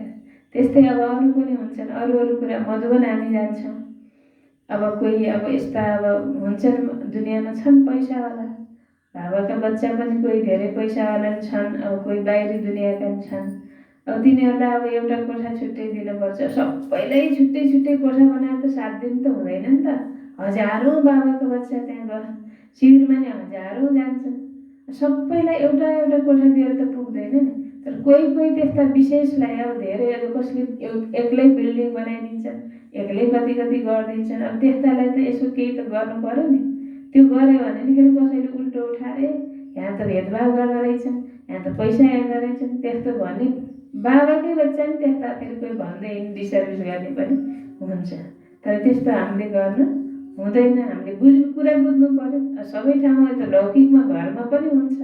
त्यस्तै अब अरू पनि हुन्छन्, अरू कुरा। मधुबन हामी जान्छौँ, अब कोही अब यस्ता अब हुन्छन् दुनियाँमा, छन् पैसावाला बाबाका बच्चा पनि, कोही धेरै पैसावाला छन्, अब कोही बाहिरी दुनियाँका पनि छन्। अब तिनीहरूलाई अब एउटा कोठा छुट्टै दिनुपर्छ। सबैलाई छुट्टै छुट्टै कोठा बनाएर त 7 दिन त हुँदैन नि त। हजारौँ बाबाको बच्चा त्यहाँ शिविरमा नि हजारौँ जान्छन्। सबैलाई एउटा एउटा कोठा दिएर त पुग्दैन नि। तर कोही कोही त्यस्ता विशेषलाई अब धेरै, अब कसले एक्लै बिल्डिङ बनाइदिन्छन्, एक्लै कति कति गरिदिन्छन्। अब त्यस्तालाई त यसो केही त गर्नु पर्यो नि। त्यो गऱ्यो भने नि फेरि कसैले उल्टो उठाएर यहाँ त भेदभाव गर्दो रहेछन्, यहाँ त पैसा हेर्दो रहेछन्, त्यस्तो भन्ने। बाबाकै बच्चा नि त्यस्ता फेरि कोही भन्दै डिसर्भिस गर्ने पनि हुन्छ। तर त्यस्तो हामीले गर्नु हुँदैन। हामीले कुरा बुझ्नु पर्यो। सबै ठाउँमा त लौकिकमा घरमा पनि हुन्छ,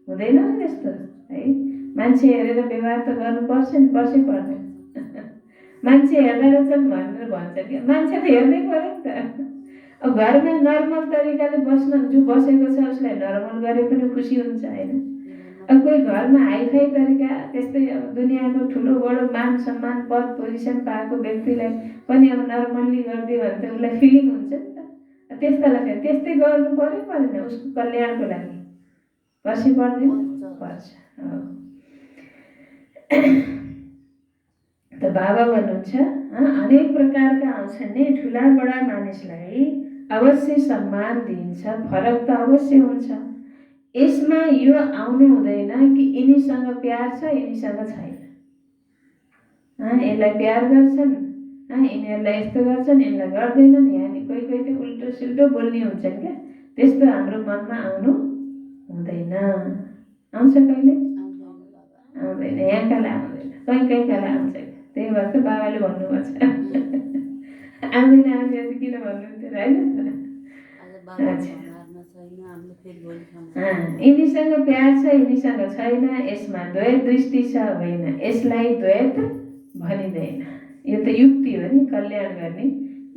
हुँदैन नि त्यस्तो है। मान्छे हेरेर व्यवहार त गर्नुपर्छ नि, पर्छै पर्दैन। मान्छे हेर्दा रहेछन् भनेर भन्छ कि मान्छे त हेर्नै पर्यो नि त। अब घरमा नर्मल तरिकाले जो बसेको छ उसलाई नर्मल गरे पनि खुसी हुन्छ होइन। अब कोही घरमा हाइफाई तरिका त्यस्तै अब दुनियाँको ठुलो बडो मान सम्मान पद पोजिसन पाएको व्यक्तिलाई पनि अब नर्मल्ली गरिदियो भने त उसलाई फिलिङ हुन्छ नि त। त्यस्तालाई फेरि त्यस्तै गर्नु पर्यो परेन उसको कल्याणको लागि, पर्छ पर्दैन? पर्छ। त बाबा भन्नुहुन्छ अनेक प्रकारका आउँछन् नि, ठुला बडा मानिसलाई अवश्य सम्मान दिइन्छ, फरक त अवश्य हुन्छ। यसमा यो आउनु हुँदैन कि यिनीसँग प्यार छ यिनीसँग छैन, यसलाई प्यार गर्छन् यिनीहरूलाई यस्तो गर्छन् यिनीलाई गर्दैनन्। यहाँ कोही कोही त उल्टो सुल्टो बोल्ने हुन्छन् क्या, त्यस्तो हाम्रो मनमा आउनु हुँदैन। आउँछ कहिले? आउँदैन। यहाँकालाई आउँदैन, कहीँ कालाई आउँछ। त्यही भएर त बाबाले भन्नुपर्छ आउँदैन आउँदैन किन भन्नुहुन्थ्यो होइन। यिनीसँग प्यार छ यिनीसँग छैन, यसमा द्वैत दृष्टि छ होइन, यसलाई द्वैत भनिँदैन। यो त युक्ति हो नि, कल्याण गर्ने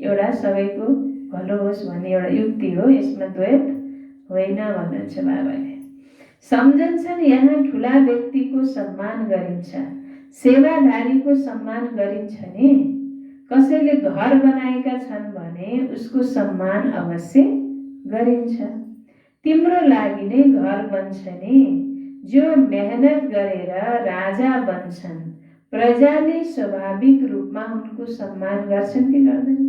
एउटा सबैको भलो होस् भन्ने एउटा युक्ति हो, यसमा द्वैत होइन भन्नुहुन्छ बाबाले। सम्झन्छन् यहाँ ठुला व्यक्तिको सम्मान गरिन्छ, सेवाधारीको सम्मान गरिन्छ नि। कसैले घर बनाएका छन् भने उसको सम्मान अवश्य गरिन्छ। तिम्रो लागि नै घर बन्छ नि। जो मेहनत गरेर राजा बन्छन्, प्रजाले स्वाभाविक रूपमा उनको सम्मान गर्छन् कि गर्दैन?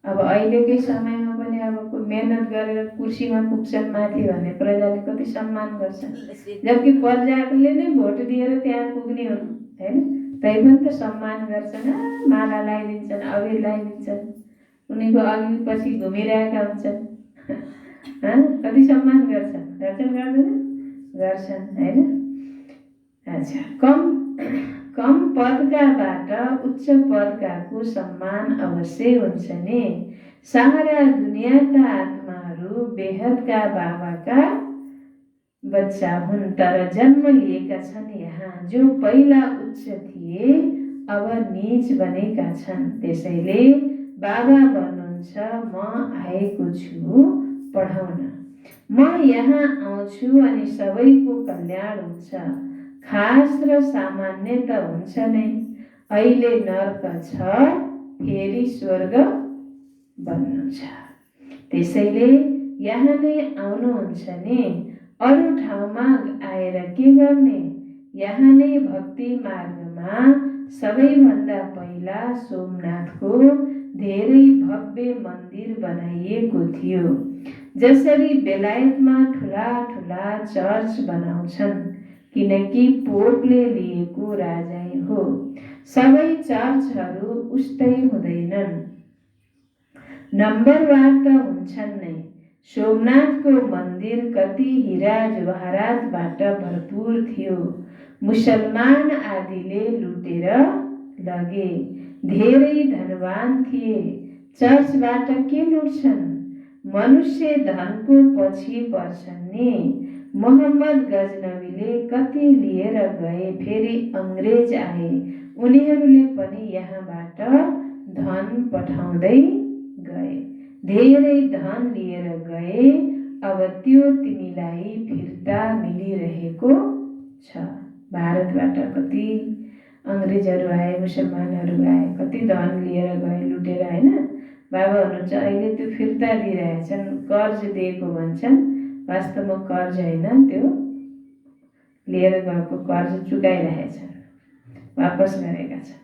अब अहिलेकै समयमा पनि अब मेहनत गरेर कुर्सीमा पुग्छन् माथि भने प्रजाले कति सम्मान गर्छन्, जबकि प्रजाले नै भोट दिएर त्यहाँ पुग्ने हुन् होइन। तै पनि त सम्मान गर्छन्, माला लगाइदिन्छन्, अबिर लगाइदिन्छन्, उनीको अघि पछि घुमिरहेका हुन्छन्। कति सम्मान गर्छन् गर्दैन? गर्छन् होइन। अच्छा, कम पदकाबाट उच्च पदकाको सम्मान अवश्य हुन्छ नि। सारा दुनियाँका आत्माहरू बेहदका बाबाका बच्चा हुन्, तर जन्म लिएका छन् यहाँ। जो पहिला उच्च थिए अब नीच बनेका छन्, त्यसैले बाबा भन्नुहुन्छ म आएको छु पढाउन। म यहाँ आउँछु अनि सबैको कल्याण हुन्छ, खास र सामान्य त हुन्छ नै। अहिले नर्क छ फेरि स्वर्ग बन्नु छ, त्यसैले यहाँ नै आउनुहुन्छ नि। अरू ठाउँमा आएर के गर्ने? यहाँ नै भक्ति मार्गमा सबैभन्दा पहिला सोमनाथको धेरै भव्य मन्दिर बनाइएको थियो। जसरी बेलायतमा ठुला ठुला चर्च बनाउँछन्, किनकि पोपले लिएको राजाई हो। सबै चर्चहरू उस्तै हुँदैनन्, नम्बरवार त हुन्छन् नै। सोमनाथको मन्दिर कति हिरा जवाहरातबाट भरपूर थियो, मुसलमान आदिले लुटेर लगे। धेरै धनवान थिए, चर्चबाट के लुट्छन्? मनुष्य धनको पछि पर्छन् नि। मोहम्मद गजनबीले कति लिएर गए, फेरि अङ्ग्रेज आए, उनीहरूले पनि यहाँबाट धन पठाउँदै गए, धेरै धन लिएर गए। अब त्यो तिमीलाई फिर्ता मिलिरहेको छ। भारतबाट कति अङ्ग्रेजहरू आए, मुसलमानहरू आए, कति धन लिएर गए लुटेर होइन। बाबा हुनुहुन्छ अहिले त्यो फिर्ता दिइरहेछन्। कर्ज दिएको भन्छन्, वास्तवमा कर्ज होइन, त्यो लिएर गएको कर्ज चुकाइरहेछन्, वापस गरेका छन्।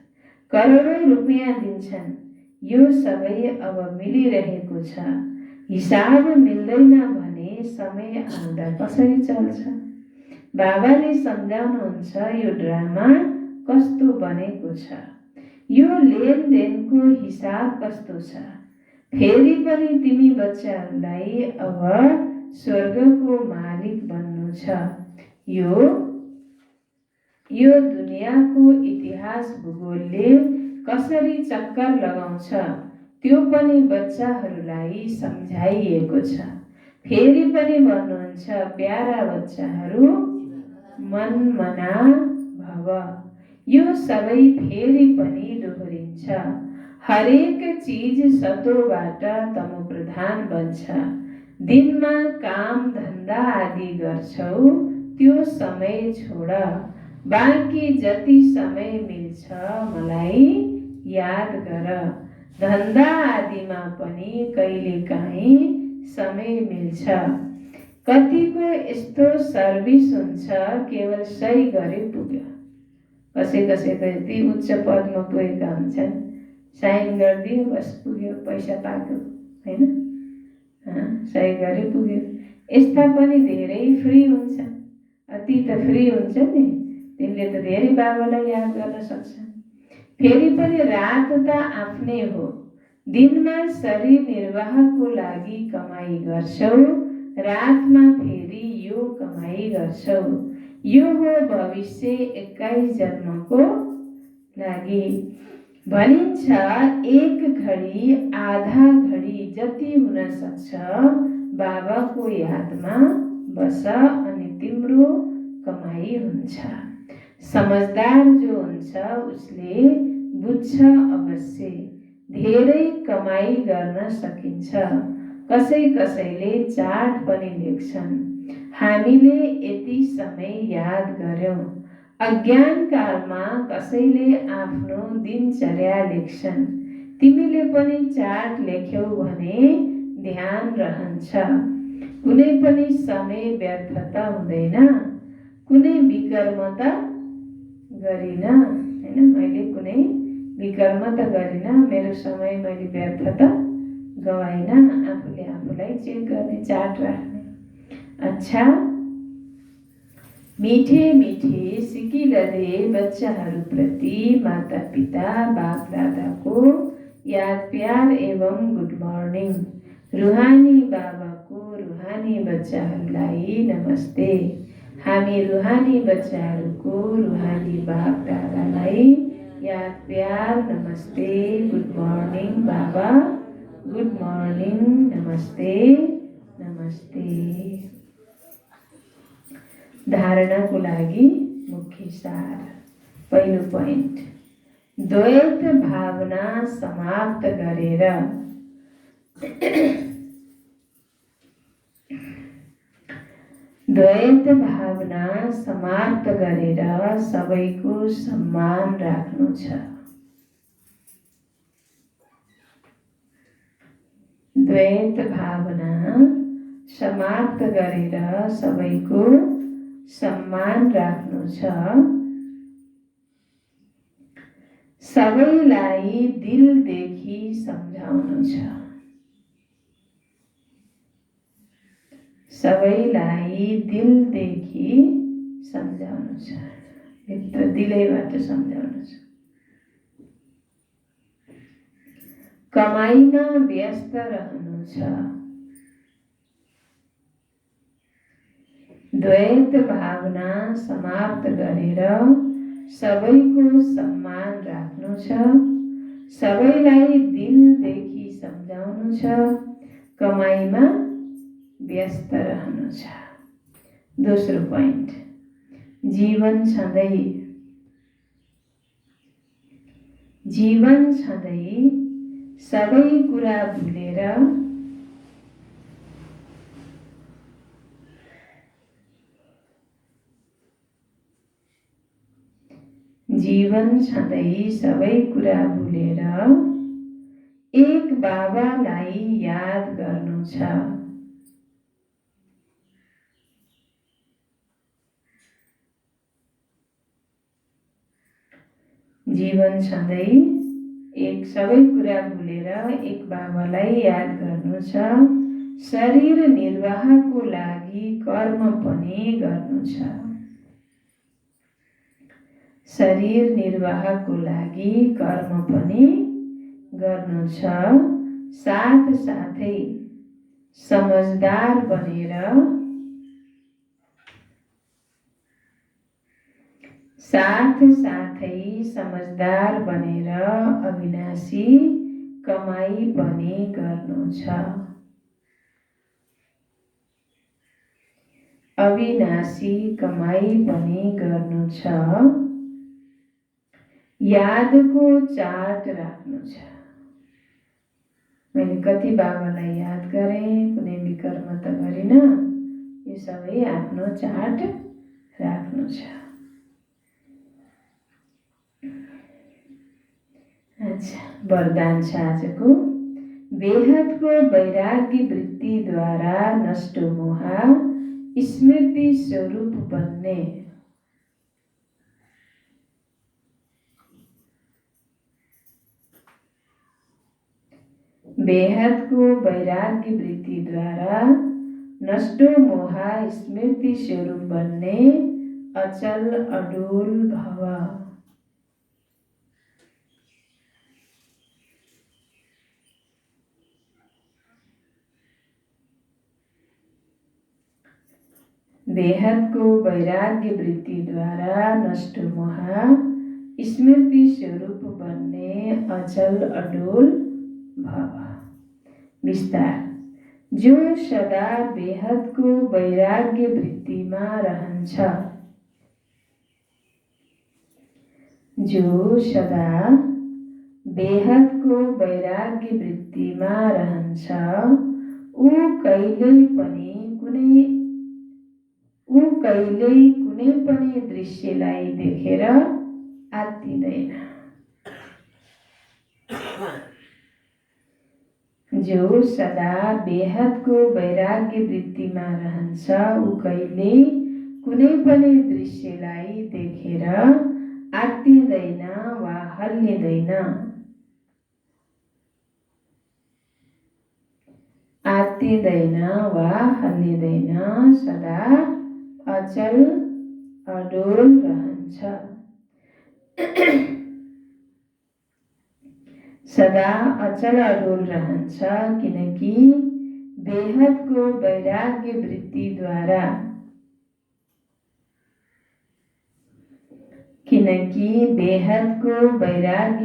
करोडौँ रुपियाँ दिन्छन्। यो सबै अब मिलिरहेको छ। हिसाब मिल्दैन भने समय आउँदा कसरी चल्छ? बाबाले सम्झाउनुहुन्छ यो ड्रामा कस्तो बनेको छ, यो लेनदेनको हिसाब कस्तो छ। फेरि पनि तिमी बच्चाहरूलाई अब स्वर्गको मालिक बन्नु छ। यो दुनियाँको इतिहास भूगोलले कसरी चक्कर लगाउँछ त्यो पनि बच्चाहरूलाई सम्झाइएको छ। फेरि पनि भन्नुहुन्छ, प्यारा बच्चाहरू मनमना भव। यो सबै फेरि पनि दोहोरिन्छ। हरेक चीज सतोबाट तमोप्रधान बन्छ। दिनमा काम धन्दा आदि गर्छौ त्यो समय छोड। बाँकी जति समय मिल्छ मलाई याद गर। धन्दा आदिमा पनि कहिलेकाहीँ समय मिल्छ। कतिको यस्तो सर्भिस हुन्छ केवल सही गरे पुग्यो। कसैको यति उच्च पदमा पुगेका हुन्छन्, साइन गरिदियो बस पुग्यो, पैसा पाक्यो, होइन? सही गरे पुग्यो। यस्ता पनि धेरै फ्री हुन्छन्। ती त फ्री हुन्छ नि, तिनले त धेरै बाबालाई याद गर्न सक्छन्। फेरि पनि रात त आफ्नै हो। दिनमा शरीर निर्वाहको लागि कमाई गर्छौ, रातमा फेरि यो कमाई गर्छौ। यो हो भविष्य 21 जन्मको लागि। भनिन्छ एक घडी आधा घडी जति हुन सक्छ बाबाको यादमा बस अनि तिम्रो कमाई हुन्छ। समझदार जो हुन्छ उसले बुझ्छ अवश्य धेरै कमाई गर्न सकिन्छ। कसैले चार्ट पनि लेख्छन्। हामीले यति समय याद गर्यौं। अज्ञान कालमा कसैले आफ्नो दिनचर्या लेख्छन्। तिमीले पनि चार्ट लेख्यौ भने ध्यान रहन्छ। कुनै पनि समय व्यर्थता हुँदैन। कुनै विकर्म त गरिन, हैन? मैले कुनै विकर्म त गरिन, मेरो समय मैले व्यर्थ त गवाइन। आफूले आफूलाई चेक गर्ने, चार्ट राख्ने। अच्छा, मीठे मीठे सिकिलधे बच्चाहरूप्रति माता पिता बाप दादाको याद प्यार एवं गुड मर्निङ। रुहानी बाबाको रुहानी बच्चाहरूलाई नमस्ते। हामी रुहानी बच्चाहरूको रुहानी बाप दादालाई याद प्यार नमस्ते। गुड मर्निङ बाबा, गुड मर्निङ, नमस्ते नमस्ते। धारणाको लागि मुख्य सार। पहिलो पोइन्ट, द्वैत भावना समाप्त गरेर द्वैत भावना समाप्त गरेर सबैको सम्मान राख्नु छ। द्वैत भावना समाप्त गरेर सबैको सम्मान राख्नु छ। सबैलाई दिलदेखि सम्झाउनु छ। सबैलाई दिलदेखि सम्झाउनु छ। भित्र दिलैबाट सम्झाउनु छ। कमाईमा व्यस्त रहनु छ। द्वैत भावना समाप्त गरेर सबैको सम्मान राख्नु छ। सबैलाई दिलदेखि सम्झाउनु छ। कमाईमा व्यस्त रहनु छ। दोस्रो पोइन्ट, जीवन छँदै सबै कुरा भुलेर जीवन छँदै सबै कुरा भुलेर एक बाबालाई याद गर्नु छ। जीवन छँदै एक सबै कुरा भुलेर एक बाबालाई याद गर्नु छ। शरीर निर्वाहको लागि कर्म पनि गर्नु छ। शरीर निर्वाहको लागि कर्म पनि गर्नु छ। साथसाथै समझदार बनेर साथै समझदार बनेर अविनाशी कमाई पनि गर्नु छ। अविनाशी कमाई पनि गर्नु छ। यादको चार्ट राख्नु छ। मैले कति बाबालाई याद गरेँ, कुनै विकर्म त गरिनँ, यो सबै आफ्नो चार्ट राख्नु छ। अच्छा, वरदान छ आजको। बेहदको वैराग्य वृत्तिद्वारा नष्ट मोह स्मृति स्वरूप बन्ने। बेहदको वैराग्य वृत्तिद्वारा नष्ट मोह स्मृति स्वरूप बन्ने अचल अडोल भव। बेहदको वैराग्य वृत्तिद्वारा नष्ट मोह स्मृति स्वरूप बन्ने अचल अडोल भव। विस्तार। जो सदा बेहदको वैराग्य वृत्तिमा रहन्छ, जो सदा बेहदको वैराग्य वृत्तिमा रहन्छ, ऊ कहिल्यै कुनै पनि दृश्यलाई देखेर आत्तिदैन। जो सदा बेहदको वैराग्य वृत्तिमा रहन्छ, ऊ कहिल्यै कुनै पनि दृश्यलाई देखेर आत्तिदैन वा हल्लिँदैन। आत्तिदैन वा हल्लिँदैन, सदा अचल अडोल रहन्छ। सदा अचल अडोल रहन्छ, किनकि बेहदको वैराग्य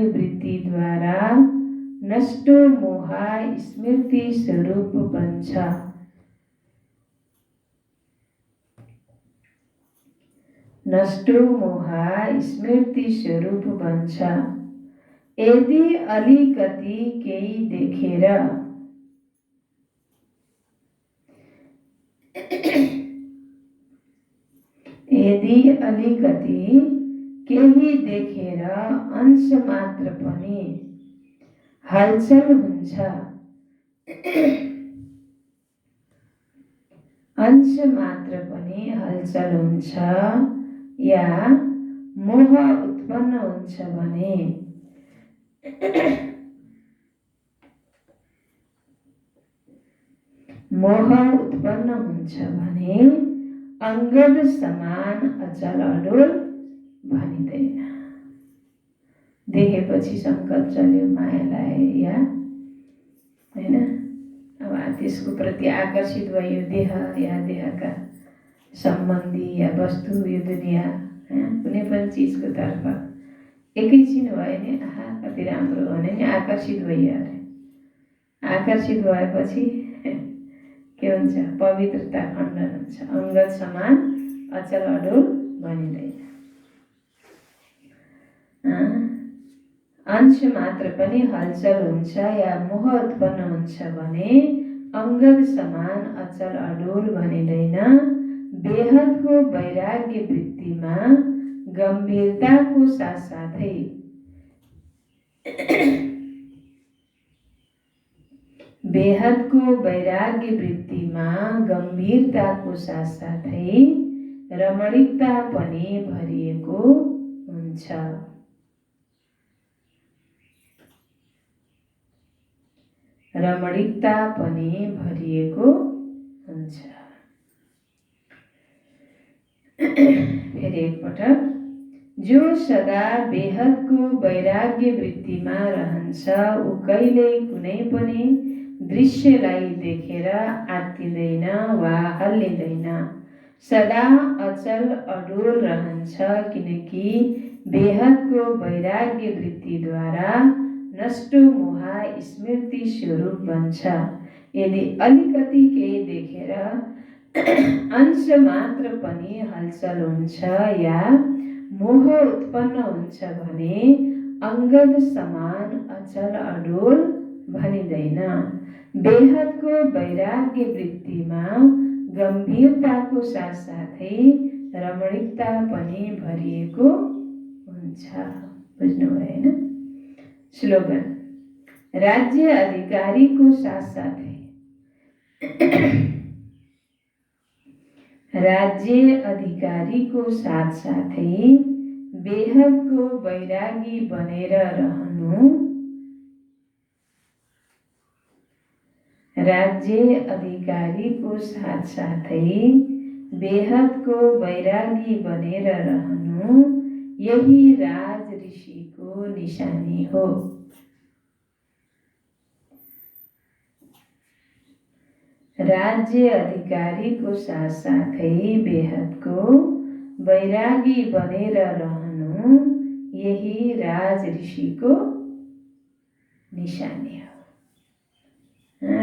वृत्तिद्वारा नष्ट मोह स्मृति स्वरूप बन्छ। नष्ट मोह स्मृति स्वरूप बन्छ। यदि अलिकति केही देखेर अंश मात्र पनि हलचल हुन्छ, या मोह उत्पन्न हुन्छ भने अंगद समान अचल अडोल भनिँदैन। देखेपछि संकल्प चल्यो, माया लाग्यो या हैन, अब त्यसको प्रति आकर्षित भयो, देह या देहका सम्बन्धी या वस्तु, यो दुनिया कुनै पनि चिजको तर्फ एकैछिन भयो नि, आहा कति राम्रो भने नि आकर्षित भइयो अरे। आकर्षित भएपछि के हुन्छ? पवित्रता खण्डन हुन्छ। अंगद समान अचल अडोल भनिँदैन। अंश मात्र पनि हलचल हुन्छ या मोह उत्पन्न हुन्छ भने अंगद समान अचल अडोल भनिँदैन। बेहदको वैराग्य वृत्तिमा गम्भीरताको साथसाथै रमणीकता पनि भरिएको हुन्छ। फेरि एकपटक। जो सदा बेहदको वैराग्य वृत्तिमा रहन्छ, ऊ कहिल्यै कुनै पनि दृश्यलाई देखेर आत्तिदैन वा हल्लिँदैन, सदा अचल अडोल रहन्छ, किनकि बेहदको वैराग्य वृत्तिद्वारा नष्ट मोह स्मृति स्वरूप बन्छ। यदि अलिकति केही देखेर अंश मात्र पनि हलचल हुन्छ या मोह उत्पन्न हुन्छ भने अंगद समान अचल अडोल भनिँदैन। बेहदको वैराग्य वृत्तिमा गम्भीरताको साथसाथै रमणीकता पनि भरिएको हुन्छ। बुझ्नुभयो हैन? स्लोगन: राज्य अधिकारीको साथसाथै राज्य अधिकारीको साथसाथै बेहदको वैरागी बनेर रहनु। राज्य अधिकारीको साथसाथै बेहदको वैरागी बनेर रहनु यही राज ऋषिको निशानी हो। राज्य अधिकारीको साथसाथै बेहदको वैरागी बनेर रहनु यही राज ऋषिको निशानी हो।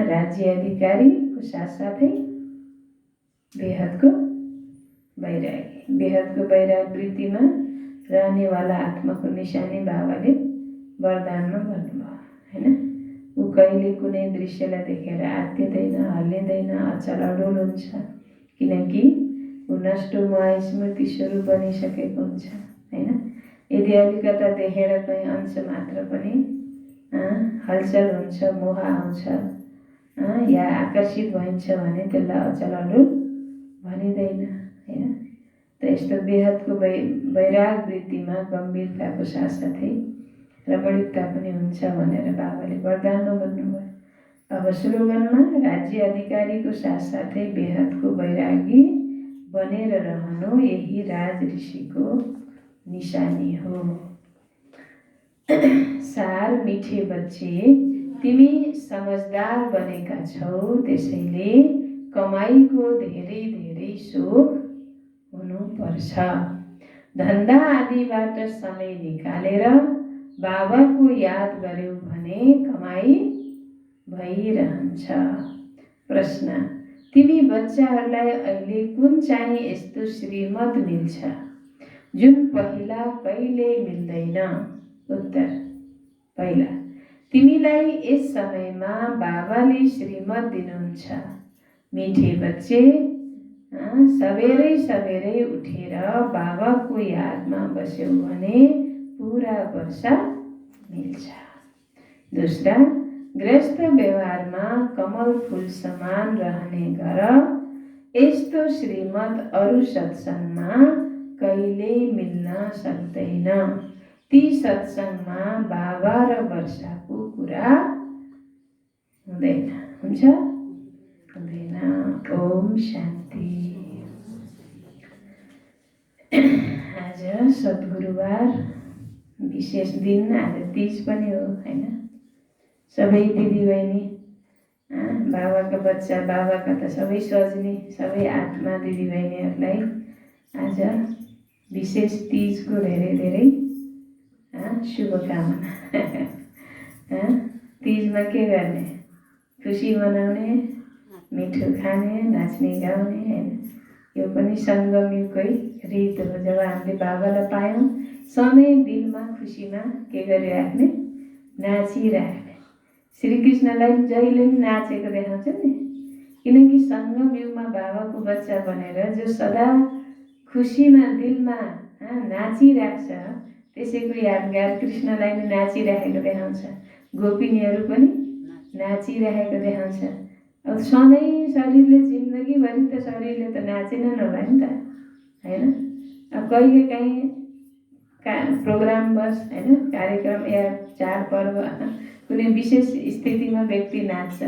राज्य अधिकारीको साथसाथै बेहदको वैराग वृत्तिमा रहनेवाला आत्माको निशानी बाबाले वरदानमा भन्नुभयो हैन। ऊ कहिले कुनै दृश्यलाई देखेर आत्तिँदैन, हल्लिँदैन, अचल अडोल हुन्छ, किनकि ऊ नष्ट मोह स्मृति स्वरूप बनिसकेको हुन्छ हैन। यदि अलिकता देखेर कहीँ अंश मात्र पनि हलचल हुन्छ, मोह आउँछ या आकर्षित भइन्छ भने त्यसलाई अचल अडोल भनिँदैन हैन। त यस्तो बेहदको वैराग वृत्तिमा गम्भीरताको साथसाथै रमणीकता पनि हुन्छ भनेर बाबाले वरदानमा भन्नुभयो। अब स्लोगनमा: राज्य अधिकारीको साथसाथै बेहदको वैरागी बनेर रहनु यही राज ऋषिको निशानी हो। सार: मिठे बच्चे, तिमी समझदार बनेका छौ, त्यसैले कमाईको धेरै धेरै सोख हुनुपर्छ। धन्दा आदिबाट समय निकालेर बाबाको याद गर्यौ भने कमाई भइरहन्छ। प्रश्न: तिमी बच्चाहरूलाई अहिले कुन चाहिँ यस्तो श्रीमत मिल्छ जुन पहिला कहिल्यै मिल्दैन? उत्तर: पहिला, तिमीलाई यस समयमा बाबाले श्रीमत दिनुहुन्छ। मिठे बच्चे, सबेरै उठेर बाबाको यादमा बस्यौ भने पूरा वर्ष मिल्छ। दूसरा, गृहस्थ व्यवहारमा कमल फूल समान रहने गर। यस्तो श्रीमत अरू सत्संगमा कहिल्यै मिल्न सक्दैन। ती सत्संगमा बाबा र वर्षाको कुरा हुँदैन। हुन्छ? हुँदैन। ओम शान्ति। आज सद्गुरुबार, विशेष दिन, आज तीज पनि हो हैन। सबै दिदीबहिनी, बाबाका बच्चा, बाबाका त सबै सजनी, सबै आत्मा दिदीबहिनीहरूलाई आज विशेष तीजको धेरै धेरै शुभकामना। तीजमा के गर्ने? खुसी मनाउने, मिठो खाने, नाच्ने गाउने हैन। यो पनि सङ्गमयुगकै रीत हो। जब हामीले बाबालाई पायौँ, सधैँ दिलमा खुसीमा के गरिराख्ने? नाचिराख्ने। श्रीकृष्णलाई जहिले पनि नाचेको देखाउँछ नि, किनकि सङ्गमयुगमा बाबाको बच्चा बनेर जो सदा खुसीमा दिलमा नाचिराख्छ, त्यसैको यादगार कृष्णलाई पनि नाचिराखेको देखाउँछ, गोपिनीहरू पनि नाचिराखेको देखाउँछ। अब सधैँ शरीरले, जिन्दगीभरि त शरीरले त नाचेन नभए नि त हैन। अब कहिलेकाहीँ प्रोग्राम बस हैन, कार्यक्रम या चाडपर्व, कुनै विशेष स्थितिमा व्यक्ति नाच्छ।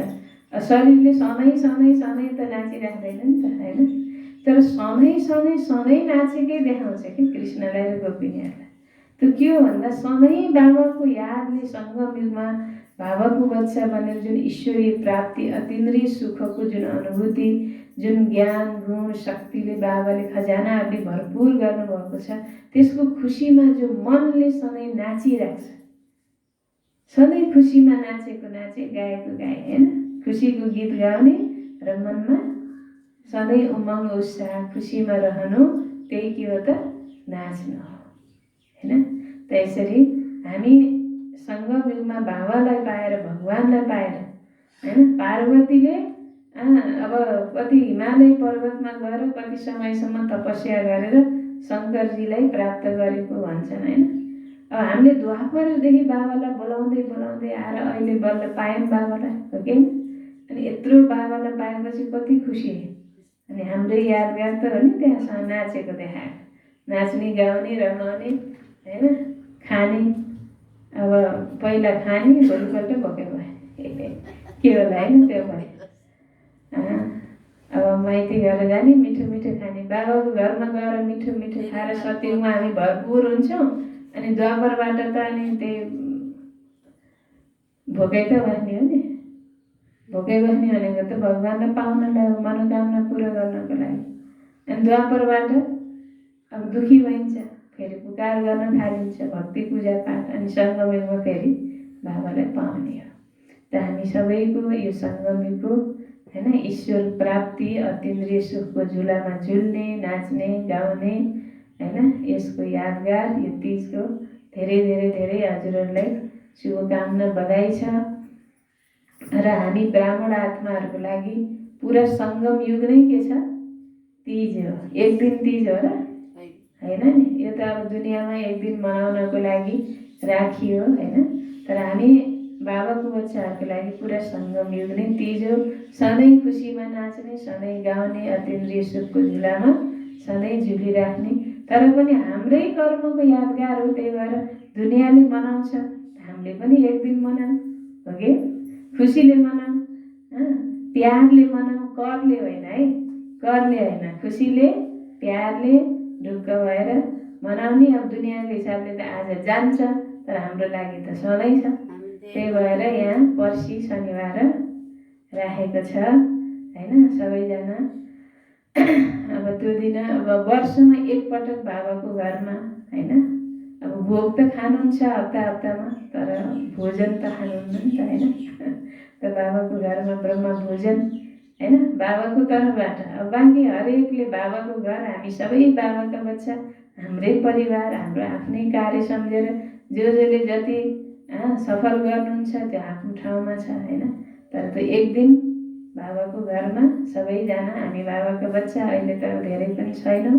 शरीरले सधैँ त नाचिराख्दैन नि त हैन। तर सधैँ नाचेकै देखाउँछ कि कृष्णलाई र गोपिनीहरूलाई। त्यो के हो भन्दा सधैँ बाबाको यादले सङ्गमयुगमा भावकको बच्चा बनेर जुन ईश्वरीय प्राप्ति अतीन्द्रिय सुखको जुन अनुभूति जुन ज्ञान गुण शक्तिले बाबाले खजानाहरूले भरपुर गर्नुभएको छ त्यसको खुसीमा जो मनले सधैँ नाचिरहेको छ, सधैँ खुसीमा नाचेको नाचे गाएको गाए होइन, खुसीको गीत गाउने र मनमा सधैँ उमङ्ग उत्साह खुसीमा रहनु त्यही के हो त नाच्नु हो होइन। त यसरी हामी सङ्गम युगमा बाबालाई पाएर भगवान्लाई पाएर होइन, पार्वतीले अब कति हिमालय पर्वतमा गएर कति समयसम्म तपस्या गरेर शङ्करजीलाई प्राप्त गरेको भन्छन् होइन। अब हामीले द्वापरदेखि बाबालाई बोलाउँदै बोलाउँदै आएर अहिले बल्ल पायौँ बाबालाई, हो कि? अनि यत्रो बाबालाई पाएपछि कति खुसी। अनि हाम्रै यादगार त हो नि त्यहाँसँग नाचेको देखाएको, नाच्ने गाउने रमाउने होइन, खाने। अब पहिला खाने भोलिपल्ट भोकै भयो के होला होइन, त्यो भयो। अब माइती घर जाने मिठो मिठो खाने, बाबाको घरमा गएर मिठो मिठो खाएर सत्यमा हामी भरपुर हुन्छौँ। अनि द्वापरबाट त अनि त्यही भोकै त बस्ने हो नि, भोकै बस्ने भनेको त भगवान्लाई पाउनलाई हो, मनोकामना पुरा गर्नको लागि। अनि द्वापरबाट अब दुखी भइन्छ, फेरि पुकार गर्न थालिन्छ, भक्ति पूजा पाठ, अनि सङ्गमयुगमा फेरि बाबालाई पाउने हो। त हामी सबैको यो सङ्गमयुगको होइन ईश्वर प्राप्ति अतीन्द्रिय सुखको झुलामा झुल्ने नाच्ने गाउने होइन, यसको यादगार यो तिजको धेरै धेरै धेरै हजुरहरूलाई शुभकामना बधाई छ। र हामी ब्राह्मण आत्माहरूको लागि पुरा सङ्गम युग नै के छ? तिज हो। एक दिन तिज हो र होइन नि, यो त अब दुनियाँमा एक दिन मनाउनको लागि राखियो होइन। तर हामी बाबाको बच्चाहरूको लागि पुरा सङ्गम युग नै तिज हो। सधैँ खुसीमा नाच्ने, सधैँ गाउने, अतीन्द्रिय सुखको झुलामा सधैँ झुलिराख्ने। तर पनि हाम्रै कर्मको यादगार हो, त्यही भएर दुनियाँले मनाउँछ, हामीले पनि एक दिन मनाऊँ, हो कि? खुसीले मनाऊँ, प्यारले मनाऊँ, करले होइन है, करले होइन, खुसीले प्यारले ढुक्क भएर मनाउने। अब दुनियाँको हिसाबले त आज जान्छ, तर हाम्रो लागि त सधैँ छ। त्यही भएर यहाँ पर्सि शनिबार राखेको छ होइन। सबैजना अब त्यो दिन अब वर्षमा एकपटक बाबाको घरमा होइन, अब भोग त खानुहुन्छ हप्ता हप्तामा, तर भोजन त खानुहुन्न नि त होइन। त बाबाको घरमा ब्रह्म भोजन होइन बाबाको तर्फबाट। अब बाँकी हरेकले बाबाको घर, हामी सबै बाबाका बच्चा, हाम्रै परिवार, हाम्रो आफ्नै कार्य सम्झेर जसले जति सफल गर्नुहुन्छ त्यो आफ्नो ठाउँमा छ होइन। तर त्यो एक दिन बाबाको घरमा सबैजना हामी बाबाका बच्चा, अहिले त धेरै पनि छैनौँ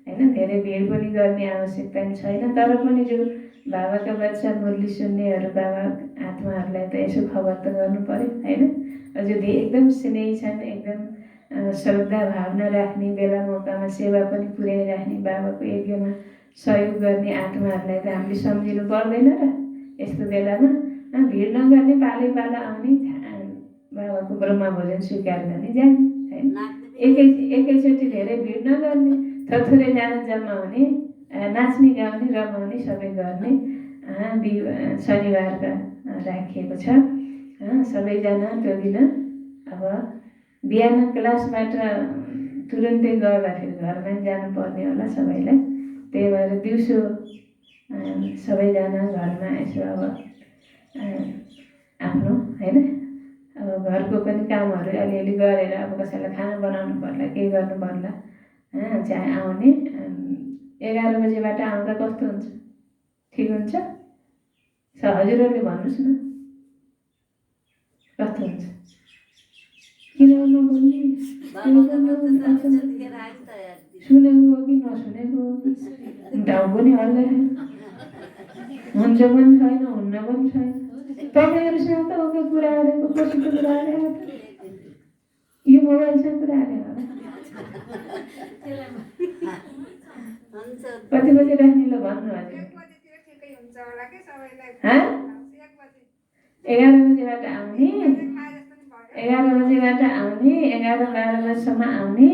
होइन, धेरै भिड पनि गर्ने आवश्यकता पनि छैन। तर पनि जो बाबाका बच्चा मुरली सुन्नेहरू बाबा आत्माहरूलाई त यसो खबर त गर्नु पर्यो होइन। जो एकदम स्नेही छन्, एकदम श्रद्धा भावना राख्ने, बेला मौकामा सेवा पनि पुर्याइराख्ने, बाबाको यज्ञमा सहयोग गर्ने आत्माहरूलाई त हामीले सम्झिनु पर्दैन र। यस्तो बेलामा भिड नगर्ने, पालै पालो आउने, बाबाको ब्रह्म भोजन स्वीकार गर्ने जाने होइन। एकैचोटि धेरै भिड नगर्ने, थोरथोरैजना जम्मा हुने, नाच्ने गाउने रमाउने सबै गर्ने शनिबारका राखिएको छ। सबैजना त्यो दिन अब बिहान क्लासबाट तुरुन्तै गर्दाखेरि घरमा जानुपर्ने होला सबैलाई। त्यही भएर दिउँसो सबैजना घरमा यसो अब आफ्नो होइन अब घरको पनि कामहरू अलिअलि गरेर, अब कसैलाई खाना बनाउनु पर्ला, केही गर्नु पर्ला, चाहिँ आउने 11 बजेबाट आउँदा कस्तो हुन्छ? ठिक हुन्छ? हजुरहरूले भन्नुहोस् न कस्तो हुन्छ? किन नबोल्ने? सुनेको हो कि नसुनेको हो कि? ढाउ पनि हल्दैन, हुन्छ पनि छैन, हुन्न पनि छैन। तपाईँहरूसँग त ओके कुरा गरेको, कसैको कुरा गरेको त यो मोबाइलसँग कुरा गरेको कति बजी राख्ने ल भन्नु हजुर? 11 बजीबाट आउने, 11 बजीबाट आउने, 11-12 बजीसम्म आउने।